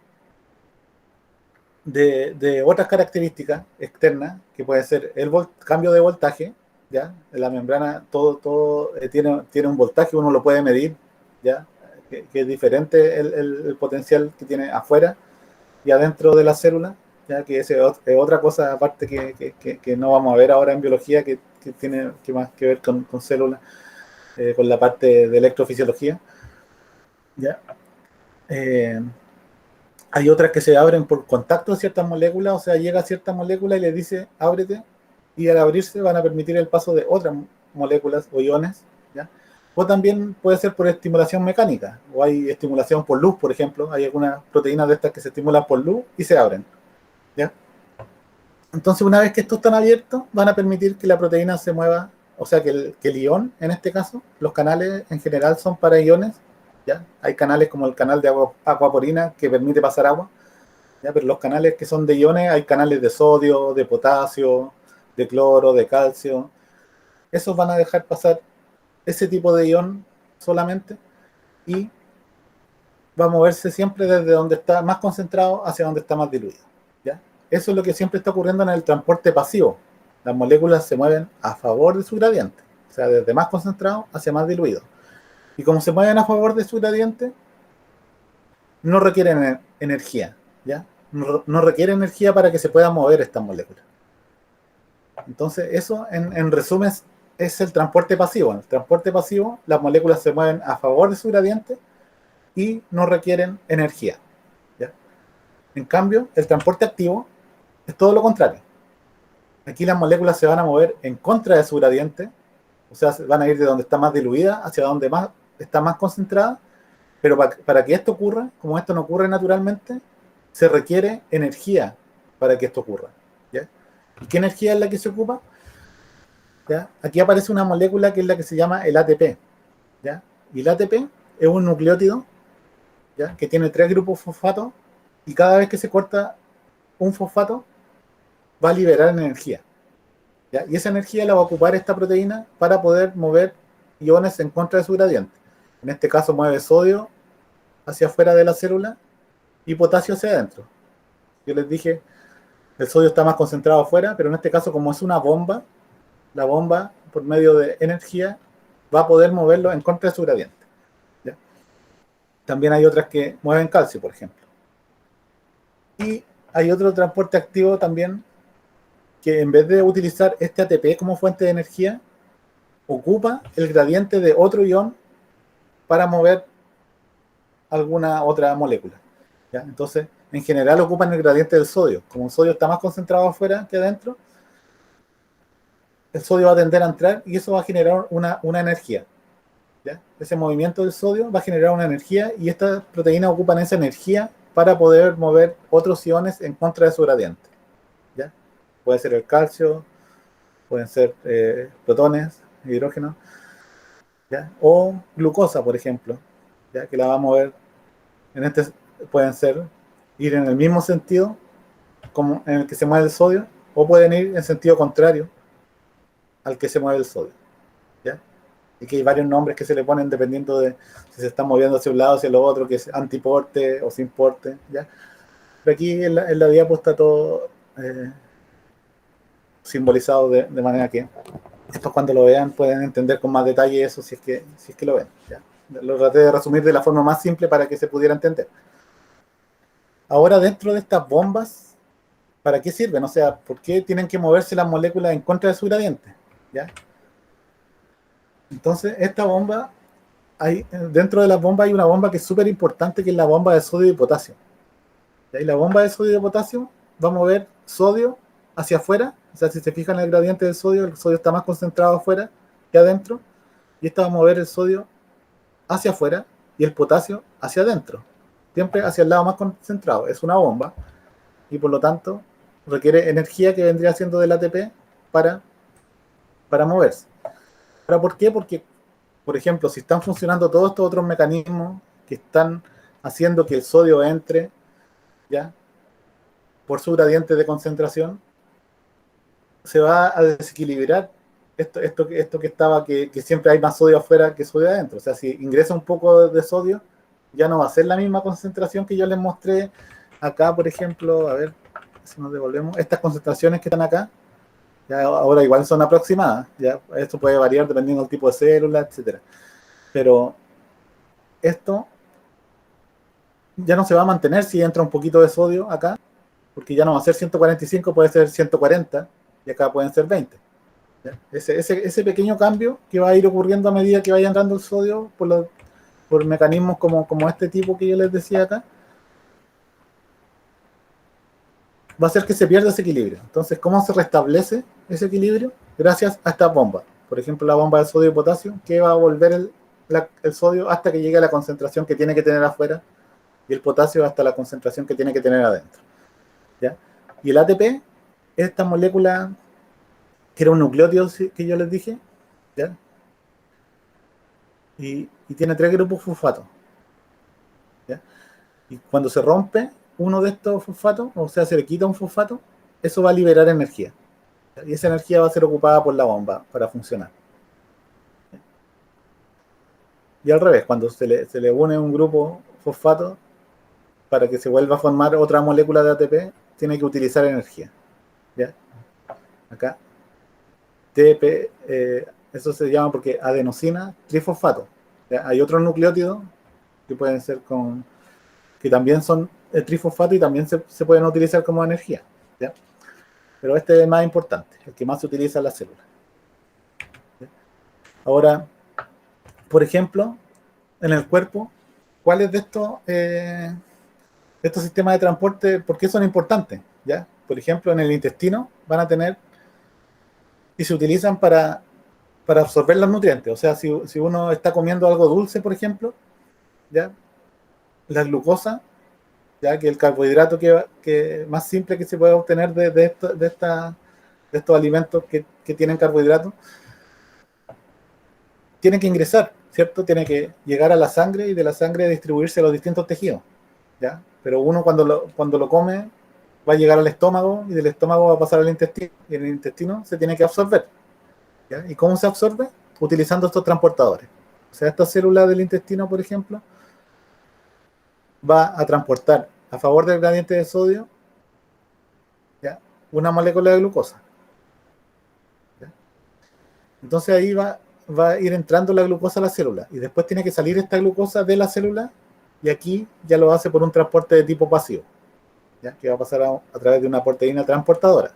de otras características externas, que puede ser el cambio de voltaje, ¿ya? La membrana, todo tiene un voltaje, uno lo puede medir, ¿ya? Que es diferente el potencial que tiene afuera y adentro de la célula, ¿ya? Que es otra cosa aparte que no vamos a ver ahora en biología, que tiene que más que ver con células, con la parte de electrofisiología, ¿ya? Eh, Hay otras que se abren por contacto de ciertas moléculas, o sea, llega a cierta molécula y le dice ábrete, y al abrirse van a permitir el paso de otras moléculas o iones, ¿ya? O también puede ser por estimulación mecánica, o hay estimulación por luz, por ejemplo, hay algunas proteínas de estas que se estimulan por luz y se abren, ¿ya? Entonces, una vez que estos están abiertos, van a permitir que la proteína se mueva, o sea, que el ion, en este caso, los canales en general son para iones, ¿ya? Hay canales como el canal de aquaporina que permite pasar agua, ¿ya? Pero los canales que son de iones, hay canales de sodio, de potasio, de cloro, de calcio. Esos van a dejar pasar ese tipo de ion solamente y va a moverse siempre desde donde está más concentrado hacia donde está más diluido, ¿ya? Eso es lo que siempre está ocurriendo en el transporte pasivo. Las moléculas se mueven a favor de su gradiente, o sea, desde más concentrado hacia más diluido. Y como se mueven a favor de su gradiente, no requieren energía, ¿ya? No requiere energía para que se puedan mover estas moléculas. Entonces, eso en resumen es el transporte pasivo. En el transporte pasivo, las moléculas se mueven a favor de su gradiente y no requieren energía, ¿ya? En cambio, el transporte activo es todo lo contrario. Aquí las moléculas se van a mover en contra de su gradiente, o sea, van a ir de donde está más diluida hacia donde está más concentrada, pero para que esto ocurra, como esto no ocurre naturalmente, se requiere energía para que esto ocurra, ¿ya? ¿Y qué energía es la que se ocupa? ¿Ya? Aquí aparece una molécula que es la que se llama el ATP, ¿ya? Y el ATP es un nucleótido, ¿ya? Que tiene 3 grupos fosfato y cada vez que se corta un fosfato va a liberar energía, ¿ya? Y esa energía la va a ocupar esta proteína para poder mover iones en contra de su gradiente. En este caso mueve sodio hacia afuera de la célula y potasio hacia adentro. Yo les dije, el sodio está más concentrado afuera, pero en este caso como es una bomba, la bomba por medio de energía va a poder moverlo en contra de su gradiente, ¿ya? También hay otras que mueven calcio, por ejemplo. Y hay otro transporte activo también que en vez de utilizar este ATP como fuente de energía, ocupa el gradiente de otro ion para mover alguna otra molécula, ¿ya? Entonces, en general ocupan el gradiente del sodio. Como el sodio está más concentrado afuera que adentro, el sodio va a tender a entrar y eso va a generar una energía, ¿ya? Ese movimiento del sodio va a generar una energía y estas proteínas ocupan esa energía para poder mover otros iones en contra de su gradiente, ¿ya? Puede ser el calcio, pueden ser protones, hidrógeno, ¿ya? O glucosa, por ejemplo, ¿ya? Que la va a mover, en este pueden ser, ir en el mismo sentido como en el que se mueve el sodio, o pueden ir en sentido contrario al que se mueve el sodio, ¿ya? Y que hay varios nombres que se le ponen dependiendo de si se está moviendo hacia un lado o hacia el otro, que es antiporte o sin porte, ¿ya? Pero aquí en la diapo está todo simbolizado de manera que estos cuando lo vean pueden entender con más detalle eso si es que lo ven, ¿ya? Lo traté de resumir de la forma más simple para que se pudiera entender. Ahora, dentro de estas bombas, ¿para qué sirven? O sea, ¿por qué tienen que moverse las moléculas en contra de su gradiente? ¿ya? Entonces, esta bomba, dentro de la bomba hay una bomba que es súper importante, que es la bomba de sodio y potasio. ¿Ya? Y la bomba de sodio y de potasio va a mover sodio hacia afuera. O sea, si se fijan en el gradiente del sodio, el sodio está más concentrado afuera que adentro. Y esta va a mover el sodio hacia afuera y el potasio hacia adentro. Siempre hacia el lado más concentrado. Es una bomba y por lo tanto requiere energía que vendría siendo del ATP para, para moverse. ¿Para por qué? Porque, por ejemplo, si están funcionando todos estos otros mecanismos que están haciendo que el sodio entre, ¿ya? Por su gradiente de concentración, se va a desequilibrar esto que estaba, que siempre hay más sodio afuera que sodio adentro. O sea, si ingresa un poco de sodio, ya no va a ser la misma concentración que yo les mostré acá, por ejemplo, a ver si nos devolvemos, estas concentraciones que están acá, ya ahora igual son aproximadas, ya esto puede variar dependiendo del tipo de célula, etcétera. Pero esto ya no se va a mantener si entra un poquito de sodio acá, porque ya no va a ser 145, puede ser 140, y acá pueden ser 20. ¿Ya? Ese pequeño cambio que va a ir ocurriendo a medida que vaya entrando el sodio por mecanismos como este tipo que yo les decía acá, va a hacer que se pierda ese equilibrio. Entonces, ¿cómo se restablece ese equilibrio? Gracias a esta bomba. Por ejemplo, la bomba de sodio y potasio, que va a volver el sodio hasta que llegue a la concentración que tiene que tener afuera y el potasio hasta la concentración que tiene que tener adentro. ¿Ya? Y el ATP, esta molécula que era un nucleótido que yo les dije, ¿ya? Y tiene 3 grupos fosfatos. ¿Ya? Y cuando se rompe uno de estos fosfatos, o sea, se le quita un fosfato, eso va a liberar energía. ¿Ya? Y esa energía va a ser ocupada por la bomba para funcionar. Y al revés, cuando se le une un grupo fosfato, para que se vuelva a formar otra molécula de ATP, tiene que utilizar energía. ¿Ya? Acá, TP, eso se llama porque adenosina trifosfato. ¿Ya? Hay otros nucleótidos que pueden ser que también son trifosfato y también se pueden utilizar como energía. ¿Ya? Pero este es el más importante, el que más se utiliza en la célula. ¿Ya? Ahora, por ejemplo, en el cuerpo, ¿cuáles de estos sistemas de transporte, por qué son importantes? ¿Ya? Por ejemplo, en el intestino van a tener y se utilizan para absorber los nutrientes. O sea, si uno está comiendo algo dulce, por ejemplo, ¿ya? La glucosa, ya que el carbohidrato que más simple que se puede obtener de estos alimentos que tienen carbohidratos, tiene que ingresar, ¿cierto? Tiene que llegar a la sangre y de la sangre distribuirse a los distintos tejidos, ¿ya? Pero uno cuando lo come va a llegar al estómago y del estómago va a pasar al intestino y en el intestino se tiene que absorber, ¿ya? ¿Y cómo se absorbe? Utilizando estos transportadores. O sea, esta célula del intestino, por ejemplo, va a transportar a favor del gradiente de sodio, ¿ya? Una molécula de glucosa. ¿Ya? Entonces ahí va a ir entrando la glucosa a la célula y después tiene que salir esta glucosa de la célula y aquí ya lo hace por un transporte de tipo pasivo, ¿ya? Que va a pasar a través de una proteína transportadora.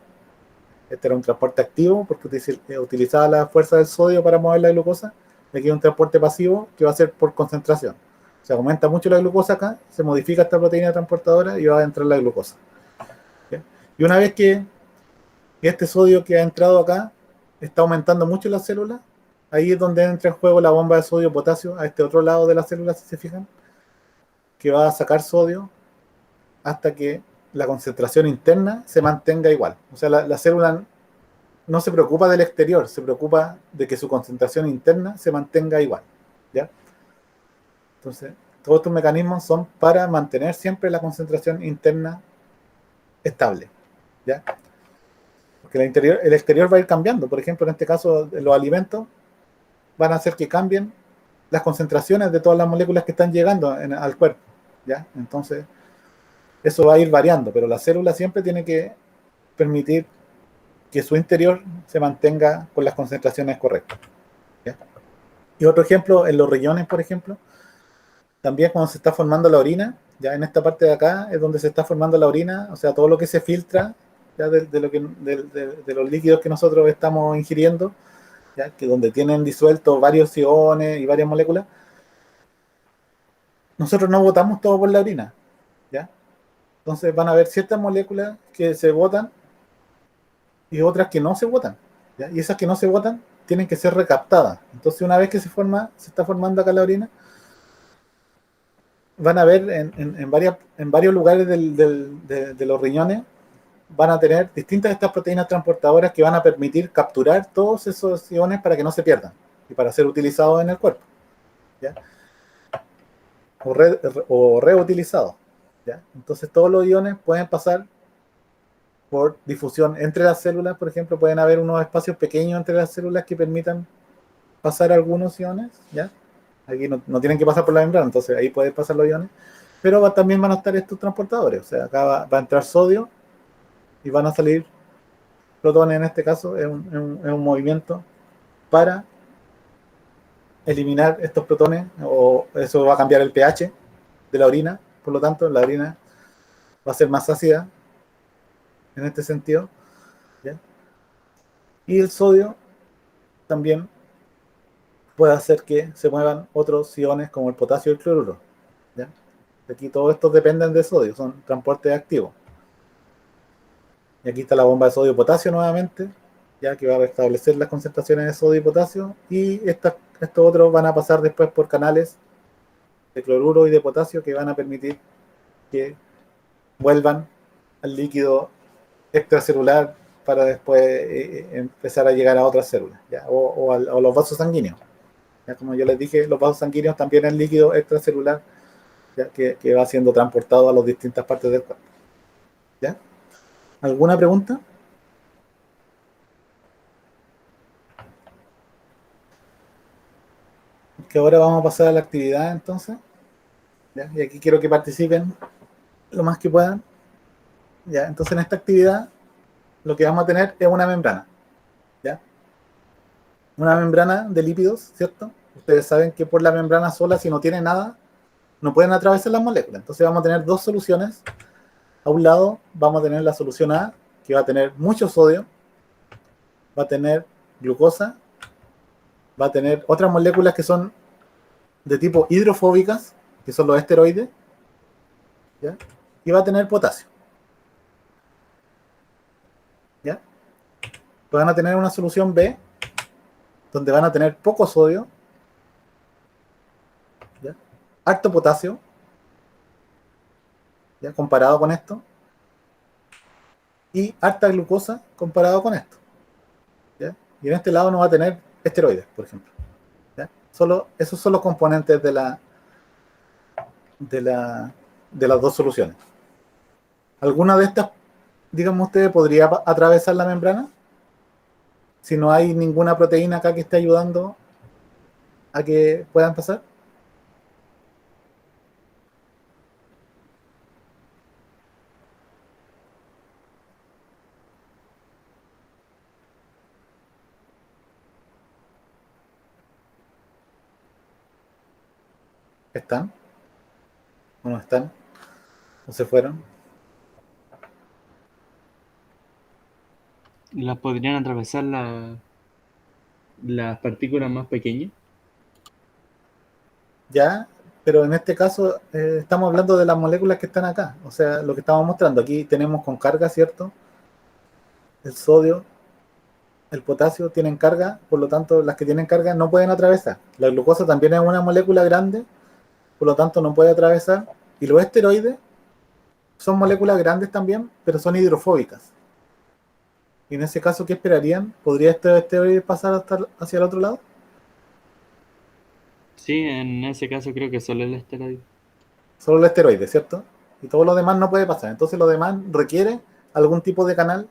Este era un transporte activo porque utilizaba la fuerza del sodio para mover la glucosa. Y aquí hay un transporte pasivo que va a ser por concentración. Se aumenta mucho la glucosa acá, se modifica esta proteína transportadora y va a entrar la glucosa. ¿Ya? Y una vez que este sodio que ha entrado acá está aumentando mucho en la célula, ahí es donde entra en juego la bomba de sodio-potasio a este otro lado de la célula, si se fijan, que va a sacar sodio hasta que la concentración interna se mantenga igual. O sea, la célula no se preocupa del exterior, se preocupa de que su concentración interna se mantenga igual. ¿Ya? Entonces, todos estos mecanismos son para mantener siempre la concentración interna estable. ¿Ya? Porque el exterior va a ir cambiando. Por ejemplo, en este caso, los alimentos van a hacer que cambien las concentraciones de todas las moléculas que están llegando al cuerpo. ¿Ya? Entonces, eso va a ir variando, pero la célula siempre tiene que permitir que su interior se mantenga con las concentraciones correctas. ¿Ya? Y otro ejemplo, en los riñones, por ejemplo, también cuando se está formando la orina, ya en esta parte de acá es donde se está formando la orina, o sea, todo lo que se filtra ya de los líquidos que nosotros estamos ingiriendo, ¿ya? Que donde tienen disueltos varios iones y varias moléculas, nosotros no botamos todo por la orina, ¿ya? Entonces van a haber ciertas moléculas que se botan y otras que no se botan, ¿ya? Y esas que no se botan tienen que ser recaptadas. Entonces una vez que se está formando acá la orina, van a ver en varios lugares de los riñones, van a tener distintas estas proteínas transportadoras que van a permitir capturar todos esos iones para que no se pierdan y para ser utilizados en el cuerpo, ¿ya? O reutilizados, ¿ya? Entonces todos los iones pueden pasar por difusión entre las células. Por ejemplo, pueden haber unos espacios pequeños entre las células que permitan pasar algunos iones, ¿ya? Aquí no tienen que pasar por la membrana, entonces ahí pueden pasar los iones, pero también van a estar estos transportadores, o sea, acá va a entrar sodio y van a salir protones. En este caso es un movimiento para eliminar estos protones, o eso va a cambiar el pH de la orina, por lo tanto la orina va a ser más ácida en este sentido, ¿ya? Y el sodio también puede hacer que se muevan otros iones como el potasio y el cloruro, ¿ya? Aquí todos estos dependen de sodio, son transportes activos. Y aquí está la bomba de sodio-potasio nuevamente, ya que va a restablecer las concentraciones de sodio y potasio, y estos otros van a pasar después por canales de cloruro y de potasio que van a permitir que vuelvan al líquido extracelular para después empezar a llegar a otras células, ¿ya? O los vasos sanguíneos. ¿Ya? Como yo les dije, los vasos sanguíneos también es líquido extracelular, ¿ya? Que va siendo transportado a las distintas partes del cuerpo. ¿Ya? ¿Alguna pregunta? Que ahora vamos a pasar a la actividad entonces, ¿ya? Y aquí quiero que participen lo más que puedan, ¿ya? Entonces en esta actividad lo que vamos a tener es una membrana, ¿ya? Una membrana de lípidos, ¿cierto? Ustedes saben que por la membrana sola, si no tiene nada, no pueden atravesar las moléculas. Entonces vamos a tener dos soluciones. A un lado vamos a tener la solución A, que va a tener mucho sodio, va a tener glucosa, va a tener otras moléculas que son de tipo hidrofóbicas, que son los esteroides, ¿ya? Y va a tener potasio, ¿ya? Pues van a tener una solución B, donde van a tener poco sodio, ¿ya? Alto potasio, ¿ya? Comparado con esto, y alta glucosa comparado con esto, ¿ya? Y en este lado no va a tener esteroides, por ejemplo, ¿ya? Solo, esos son los componentes de, la, de las dos soluciones. ¿Alguna de estas, digamos ustedes, podría atravesar la membrana? Si no hay ninguna proteína acá que esté ayudando a que puedan pasar. ¿Están? ¿O no están? ¿O se fueron? ¿Las podrían atravesar las partículas más pequeñas? Ya, pero en este caso estamos hablando de las moléculas que están acá. O sea, lo que estamos mostrando. Aquí tenemos con carga, ¿cierto? El sodio, el potasio tienen carga, por lo tanto las que tienen carga no pueden atravesar. La glucosa también es una molécula grande, por lo tanto no puede atravesar. Y los esteroides son moléculas grandes también, pero son hidrofóbicas. Y en ese caso, ¿qué esperarían? ¿Podría este esteroide pasar hacia el otro lado? Sí, en ese caso creo que solo el esteroide. Solo el esteroide, ¿cierto? Y todo lo demás no puede pasar. Entonces lo demás requiere algún tipo de canal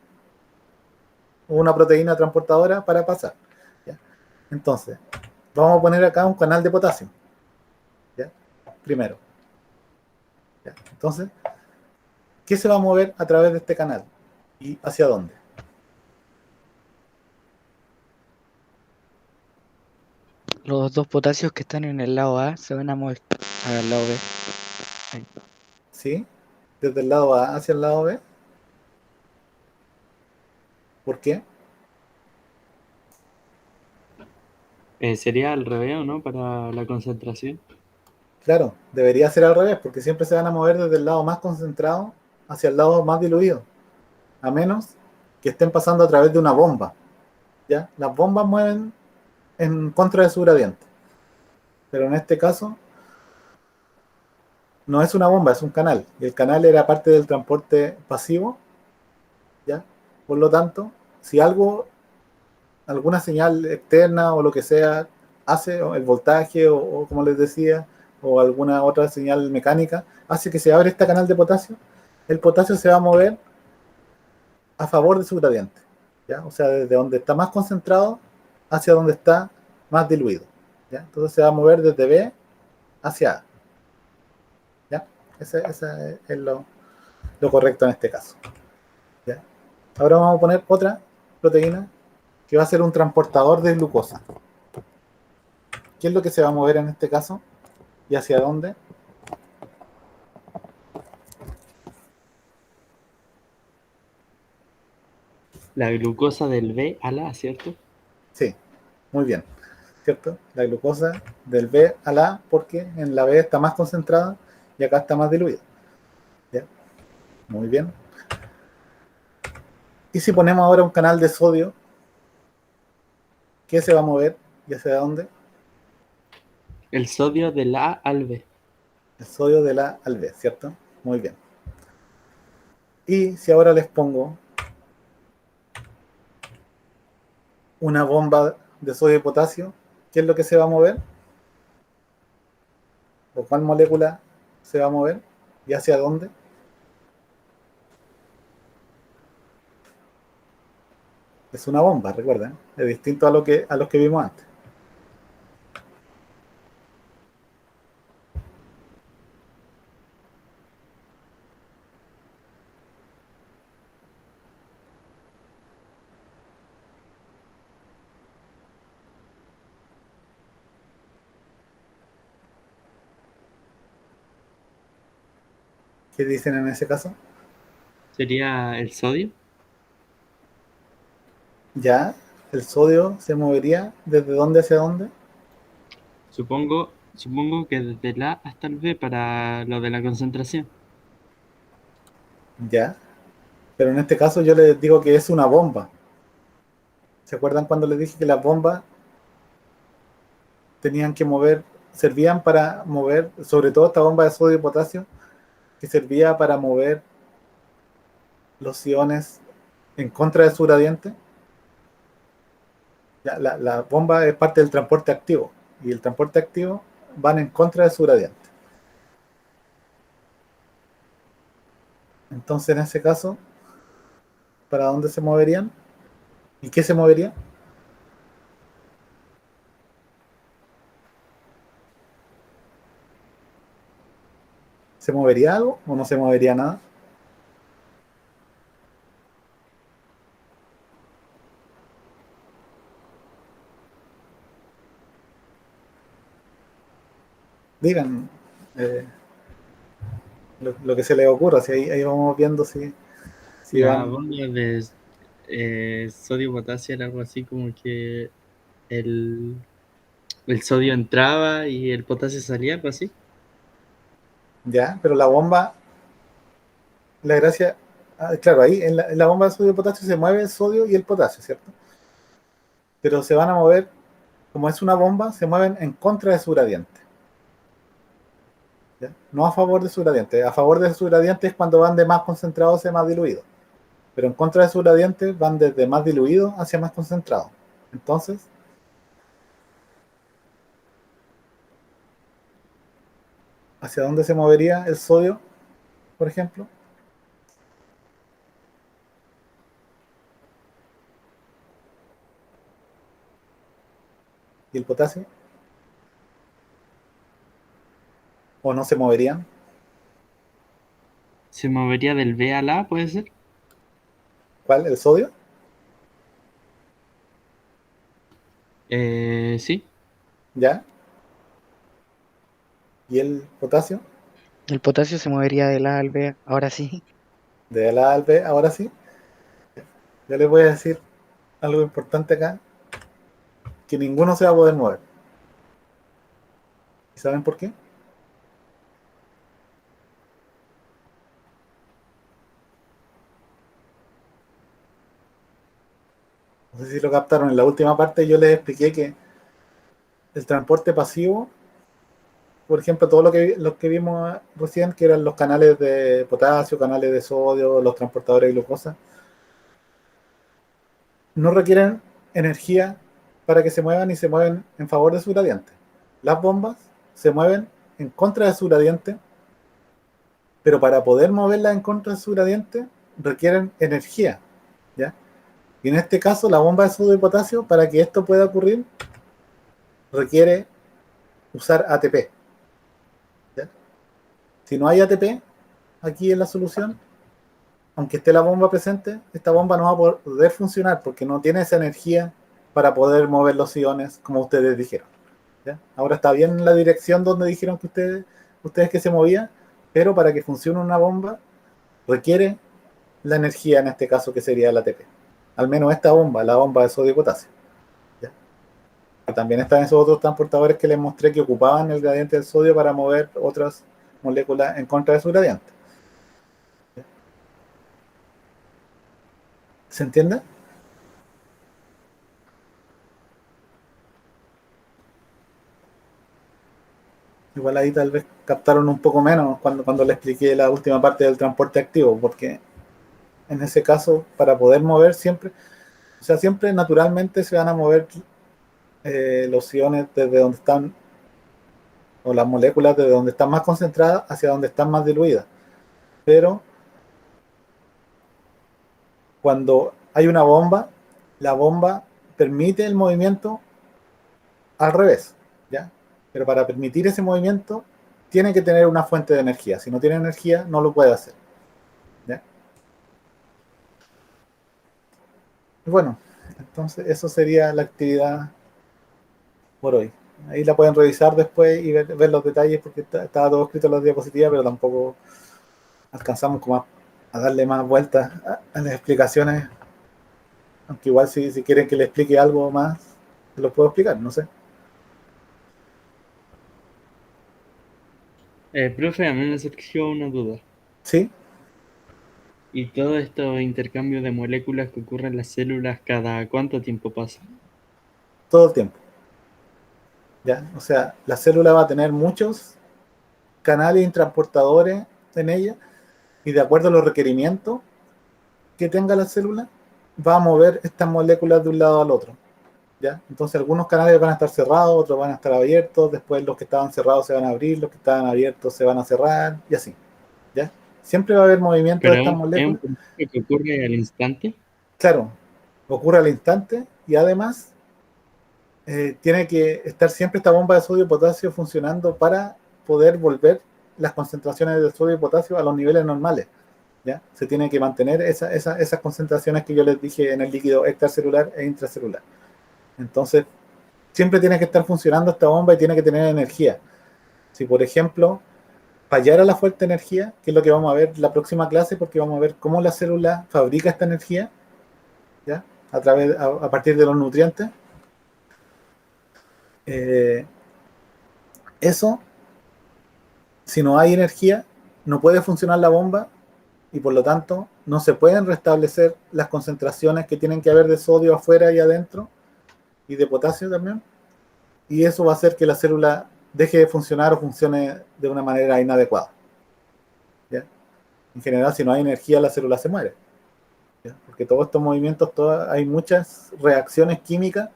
o una proteína transportadora para pasar, ¿ya? Entonces, vamos a poner acá un canal de potasio, ¿ya? Primero, ¿ya? Entonces, ¿qué se va a mover a través de este canal? ¿Y hacia dónde? Los dos potasios que están en el lado A se van a mover al lado B. Ahí. ¿Sí? Desde el lado A hacia el lado B. ¿Por qué? Sería al revés, ¿o no? Para la concentración. Claro, debería ser al revés, porque siempre se van a mover desde el lado más concentrado hacia el lado más diluido, a menos que estén pasando a través de una bomba, ¿ya? Las bombas mueven en contra de su gradiente, pero en este caso no es una bomba, es un canal, y el canal era parte del transporte pasivo, ¿ya? Por lo tanto, si algo, alguna señal externa o lo que sea, hace el voltaje o como les decía, o alguna otra señal mecánica, hace que se abra este canal de potasio, el potasio se va a mover a favor de su gradiente, ¿ya? O sea, desde donde está más concentrado hacia donde está más diluido, ¿ya? Entonces se va a mover desde B hacia A, ¿ya? Ese es lo correcto en este caso, ¿ya? Ahora vamos a poner otra proteína que va a ser un transportador de glucosa. ¿Qué es lo que se va a mover en este caso? ¿Y hacia dónde? La glucosa del B a la A, ¿cierto? Sí, muy bien, ¿cierto? La glucosa del B a la A, porque en la B está más concentrada y acá está más diluida, ¿ya? Muy bien. Y si ponemos ahora un canal de sodio, ¿qué se va a mover y hacia dónde? El sodio del A al B. El sodio de la al B, ¿cierto? Muy bien. Y si ahora les pongo una bomba de sodio y potasio, ¿qué es lo que se va a mover? ¿O cuál molécula se va a mover? ¿Y hacia dónde? Es una bomba, recuerden. Es distinto a los que vimos antes. ¿Qué dicen en ese caso? ¿Sería el sodio? Ya, el sodio se movería desde dónde hacia dónde. Supongo que desde el A hasta el B para lo de la concentración. Ya, pero en este caso yo les digo que es una bomba. ¿Se acuerdan cuando les dije que las bombas tenían que mover, servían para mover, sobre todo esta bomba de sodio y potasio, que servía para mover los iones en contra de su gradiente? Ya, la bomba es parte del transporte activo y el transporte activo van en contra de su gradiente. Entonces, en ese caso, ¿para dónde se moverían? ¿Y qué se movería? ¿Se movería algo o no se movería nada? Digan eh, lo que se les ocurra, si ahí vamos viendo si La van. bomba de sodio-potasio era algo así como que el, el sodio entraba y el potasio salía, algo así. Ya, pero la bomba, la gracia, claro, ahí en la bomba de sodio y potasio se mueve el sodio y el potasio, ¿cierto? Pero se van a mover, como es una bomba, se mueven en contra de su gradiente, ¿ya? No a favor de su gradiente. A favor de su gradiente es cuando van de más concentrado hacia más diluido, pero en contra de su gradiente van desde más diluido hacia más concentrado. Entonces, ¿hacia dónde se movería el sodio, por ejemplo? ¿Y el potasio? ¿O no se moverían? Se movería del B al A, ¿puede ser? ¿Cuál? ¿El sodio? Sí. ¿Ya? ¿Y el potasio? El potasio se movería del A al B, ahora sí. De la A al B, ahora sí. Yo les voy a decir algo importante acá. que ninguno se va a poder mover. ¿Y saben por qué? No sé si lo captaron. En la última parte yo les expliqué que el transporte pasivo, por ejemplo, todo lo que vimos recién, que eran los canales de potasio, canales de sodio, los transportadores de glucosa, no requieren energía para que se muevan y se mueven en favor de su gradiente. Las bombas se mueven en contra de su gradiente, pero para poder moverlas en contra de su gradiente requieren energía, ¿ya? Y en este caso, la bomba de sodio y potasio, para que esto pueda ocurrir, requiere usar ATP, ¿ya? Si no hay ATP aquí en la solución, aunque esté la bomba presente, esta bomba no va a poder funcionar porque no tiene esa energía para poder mover los iones como ustedes dijeron, ¿ya? Ahora está bien la dirección donde dijeron que ustedes que se movía, pero para que funcione una bomba requiere la energía, en este caso que sería el ATP. Al menos esta bomba, la bomba de sodio y potasio, ¿ya? Que también están esos otros transportadores que les mostré que ocupaban el gradiente del sodio para mover otras moléculas en contra de su gradiente. ¿Se entiende? Igual ahí tal vez captaron un poco menos cuando le expliqué la última parte del transporte activo, porque en ese caso, para poder mover siempre, o sea, siempre naturalmente se van a mover los iones desde donde están, o las moléculas desde donde están más concentradas hacia donde están más diluidas. Pero cuando hay una bomba, la bomba permite el movimiento al revés, ¿ya? Pero para permitir ese movimiento, tiene que tener una fuente de energía. Si no tiene energía, no lo puede hacer, ¿ya? Bueno, entonces eso sería la actividad por hoy. Ahí la pueden revisar después y ver los detalles porque estaba todo escrito en las diapositivas, pero tampoco alcanzamos como a darle más vueltas a las explicaciones. Aunque igual si quieren que le explique algo más, se lo puedo explicar, no sé. Profe, a mí me surgió una duda. Sí, ¿Y todo esto intercambio de moléculas que ocurre en las células, cada cuánto tiempo pasa? todo el tiempo, ¿ya? O sea, la célula va a tener muchos canales y transportadores en ella y de acuerdo a los requerimientos que tenga la célula, va a mover estas moléculas de un lado al otro, ¿ya? Entonces algunos canales van a estar cerrados, otros van a estar abiertos, después los que estaban cerrados se van a abrir, los que estaban abiertos se van a cerrar y así, ¿ya? Siempre va a haber movimiento de ¿Pero estas es un moléculas. proceso que ocurre al instante? Claro, ocurre al instante y además tiene que estar siempre esta bomba de sodio y potasio funcionando para poder volver las concentraciones de sodio y potasio a los niveles normales, ¿ya? Se tiene que mantener esas concentraciones que yo les dije en el líquido extracelular e intracelular. Entonces, siempre tiene que estar funcionando esta bomba y tiene que tener energía. Si, por ejemplo, fallara la fuente de energía, que es lo que vamos a ver la próxima clase, porque vamos a ver cómo la célula fabrica esta energía, ¿ya? A partir de los nutrientes. Eh, eso, si no hay energía, no puede funcionar la bomba y por lo tanto no se pueden restablecer las concentraciones que tienen que haber de sodio afuera y adentro y de potasio también. Y eso va a hacer que la célula deje de funcionar o funcione de una manera inadecuada, ¿ya? En general, si no hay energía, la célula se muere, ¿ya? Porque todos estos movimientos, hay muchas reacciones químicas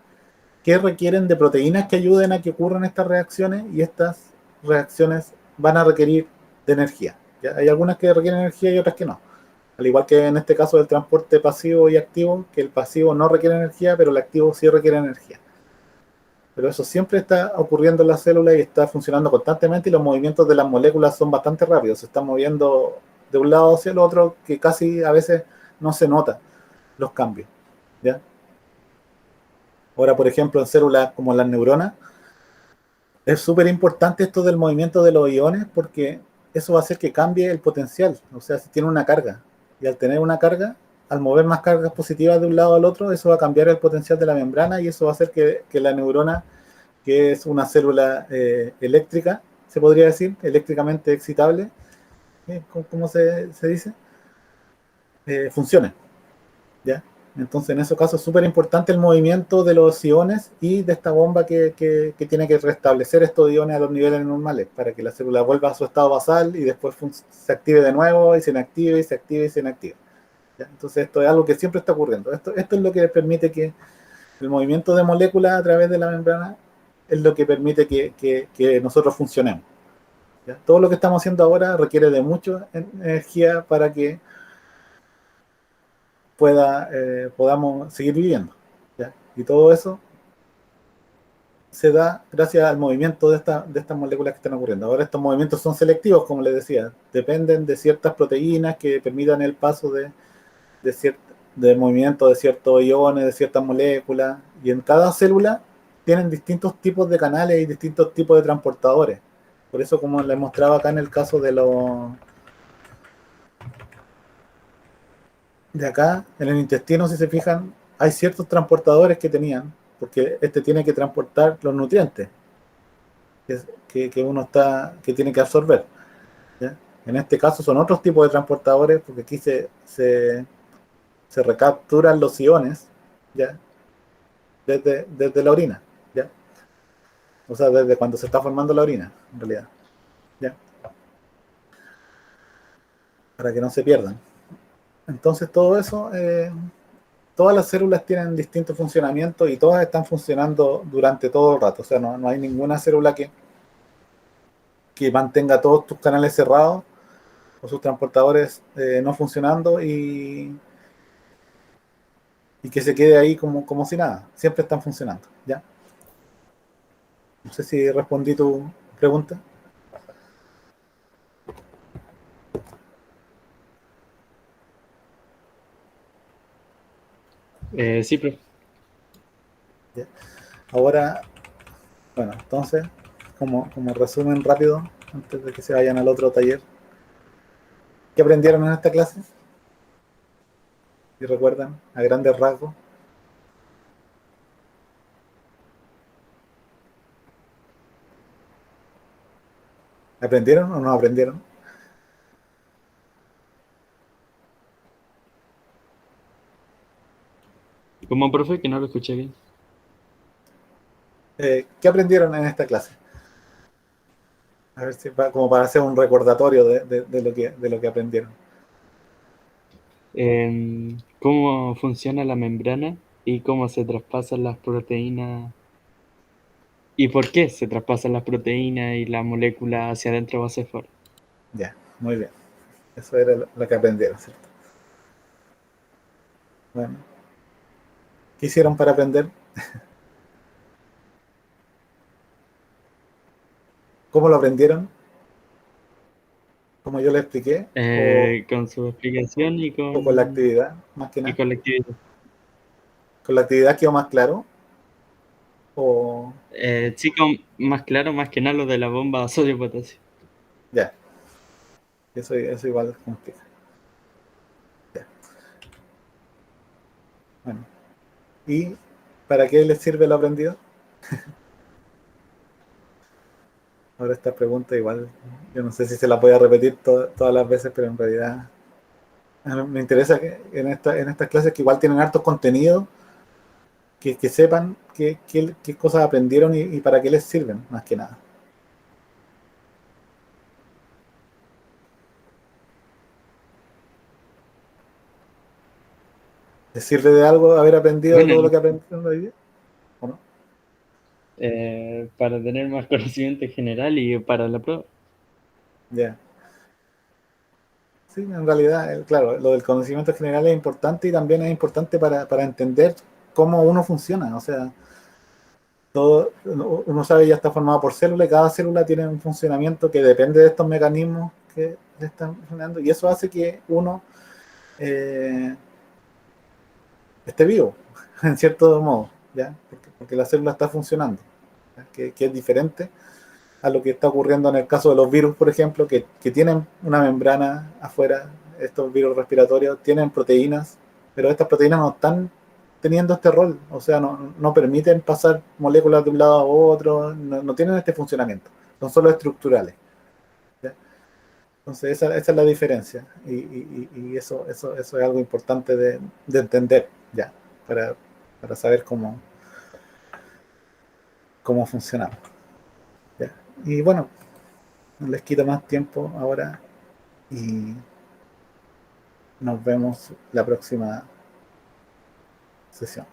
que requieren de proteínas que ayuden a que ocurran estas reacciones y estas reacciones van a requerir de energía, ¿ya? Hay algunas que requieren energía y otras que no. Al igual que en este caso del transporte pasivo y activo, que el pasivo no requiere energía, pero el activo sí requiere energía. Pero eso siempre está ocurriendo en la célula y está funcionando constantemente y los movimientos de las moléculas son bastante rápidos. Se están moviendo de un lado hacia el otro que casi a veces no se nota los cambios, ¿ya? Ahora, por ejemplo, en células como las neuronas, es súper importante esto del movimiento de los iones porque eso va a hacer que cambie el potencial. O sea, si tiene una carga y al tener una carga al mover más cargas positivas de un lado al otro, eso va a cambiar el potencial de la membrana y eso va a hacer que la neurona, que es una célula eléctrica, se podría decir, eléctricamente excitable, ¿cómo se dice? Funcione, ¿ya? Entonces, en esos casos es súper importante el movimiento de los iones y de esta bomba que tiene que restablecer estos iones a los niveles normales para que la célula vuelva a su estado basal y después se active de nuevo y se inactive y se active y se inactive. ¿Ya? Entonces, esto es algo que siempre está ocurriendo. Esto es lo que permite que el movimiento de moléculas a través de la membrana es lo que permite que nosotros funcionemos. ¿Ya? Todo lo que estamos haciendo ahora requiere de mucha energía para que podamos seguir viviendo. ¿Ya? Y todo eso se da gracias al movimiento de estas moléculas que están ocurriendo. Ahora estos movimientos son selectivos, como les decía, dependen de ciertas proteínas que permitan el paso de movimiento de ciertos iones, de ciertas moléculas, y en cada célula tienen distintos tipos de canales y distintos tipos de transportadores. Por eso, como les mostraba acá en el caso de acá, en el intestino, si se fijan, hay ciertos transportadores que tenían, porque este tiene que transportar los nutrientes que tiene que absorber. ¿Ya? En este caso son otros tipos de transportadores, porque aquí se recapturan los iones, ¿ya? Desde la orina, ¿ya? O sea, desde cuando se está formando la orina, en realidad, ¿ya? Para que no se pierdan. Entonces todo eso, todas las células tienen distintos funcionamientos y todas están funcionando durante todo el rato. O sea, no hay ninguna célula que mantenga todos tus canales cerrados o sus transportadores no funcionando y que se quede ahí como si nada. Siempre están funcionando, ¿ya? No sé si respondí tu pregunta. Sí, profe. ¿Ya? Ahora, bueno, entonces, como resumen rápido, antes de que se vayan al otro taller, ¿qué aprendieron en esta clase? Si recuerdan, a grandes rasgos. ¿Aprendieron o no aprendieron? ¿Cómo, profe? Que no lo escuché bien. ¿Qué aprendieron en esta clase? A ver si como para hacer un recordatorio de lo que aprendieron. ¿Cómo funciona la membrana y cómo se traspasan las proteínas? ¿Y por qué se traspasan las proteínas y la molécula hacia adentro o hacia afuera? Ya, muy bien. Eso era lo que aprendieron, ¿cierto? Bueno, ¿qué hicieron para aprender? ¿Cómo lo aprendieron? ¿Como yo les expliqué? Con su explicación ¿O con la actividad, más que y nada? con la actividad. ¿Con la actividad quedó más claro? ¿O Sí, más claro, más que nada lo de la bomba sodio-potasio. ya? Eso igual complica. Ya. Bueno, ¿y para qué les sirve lo aprendido? Ahora esta pregunta igual, yo no sé si se la voy a repetir todas las veces, pero en realidad a mí me interesa que en estas clases que igual tienen hartos contenidos, que sepan qué cosas aprendieron y para qué les sirven, más que nada. ¿Les sirve de algo haber aprendido Bueno, todo lo que aprendieron hoy día? ¿O no? para tener más conocimiento en general y para la prueba. Ya. Sí, en realidad, claro, lo del conocimiento general es importante y también es importante para entender cómo uno funciona. O sea, todo, uno sabe ya está formado por células y cada célula tiene un funcionamiento que depende de estos mecanismos que le están funcionando y eso hace que uno eh, esté vivo, en cierto modo, ¿ya? Porque la célula está funcionando, ¿ya? Que es diferente a lo que está ocurriendo en el caso de los virus, por ejemplo, que tienen una membrana afuera, estos virus respiratorios tienen proteínas, pero estas proteínas no están teniendo este rol, o sea, no permiten pasar moléculas de un lado a otro, no tienen este funcionamiento, son solo estructurales. ¿Ya? Entonces esa es la diferencia, y eso es algo importante de entender, ya, para saber cómo funciona. ¿Ya? Y bueno, no les quito más tiempo ahora y nos vemos la próxima sesión.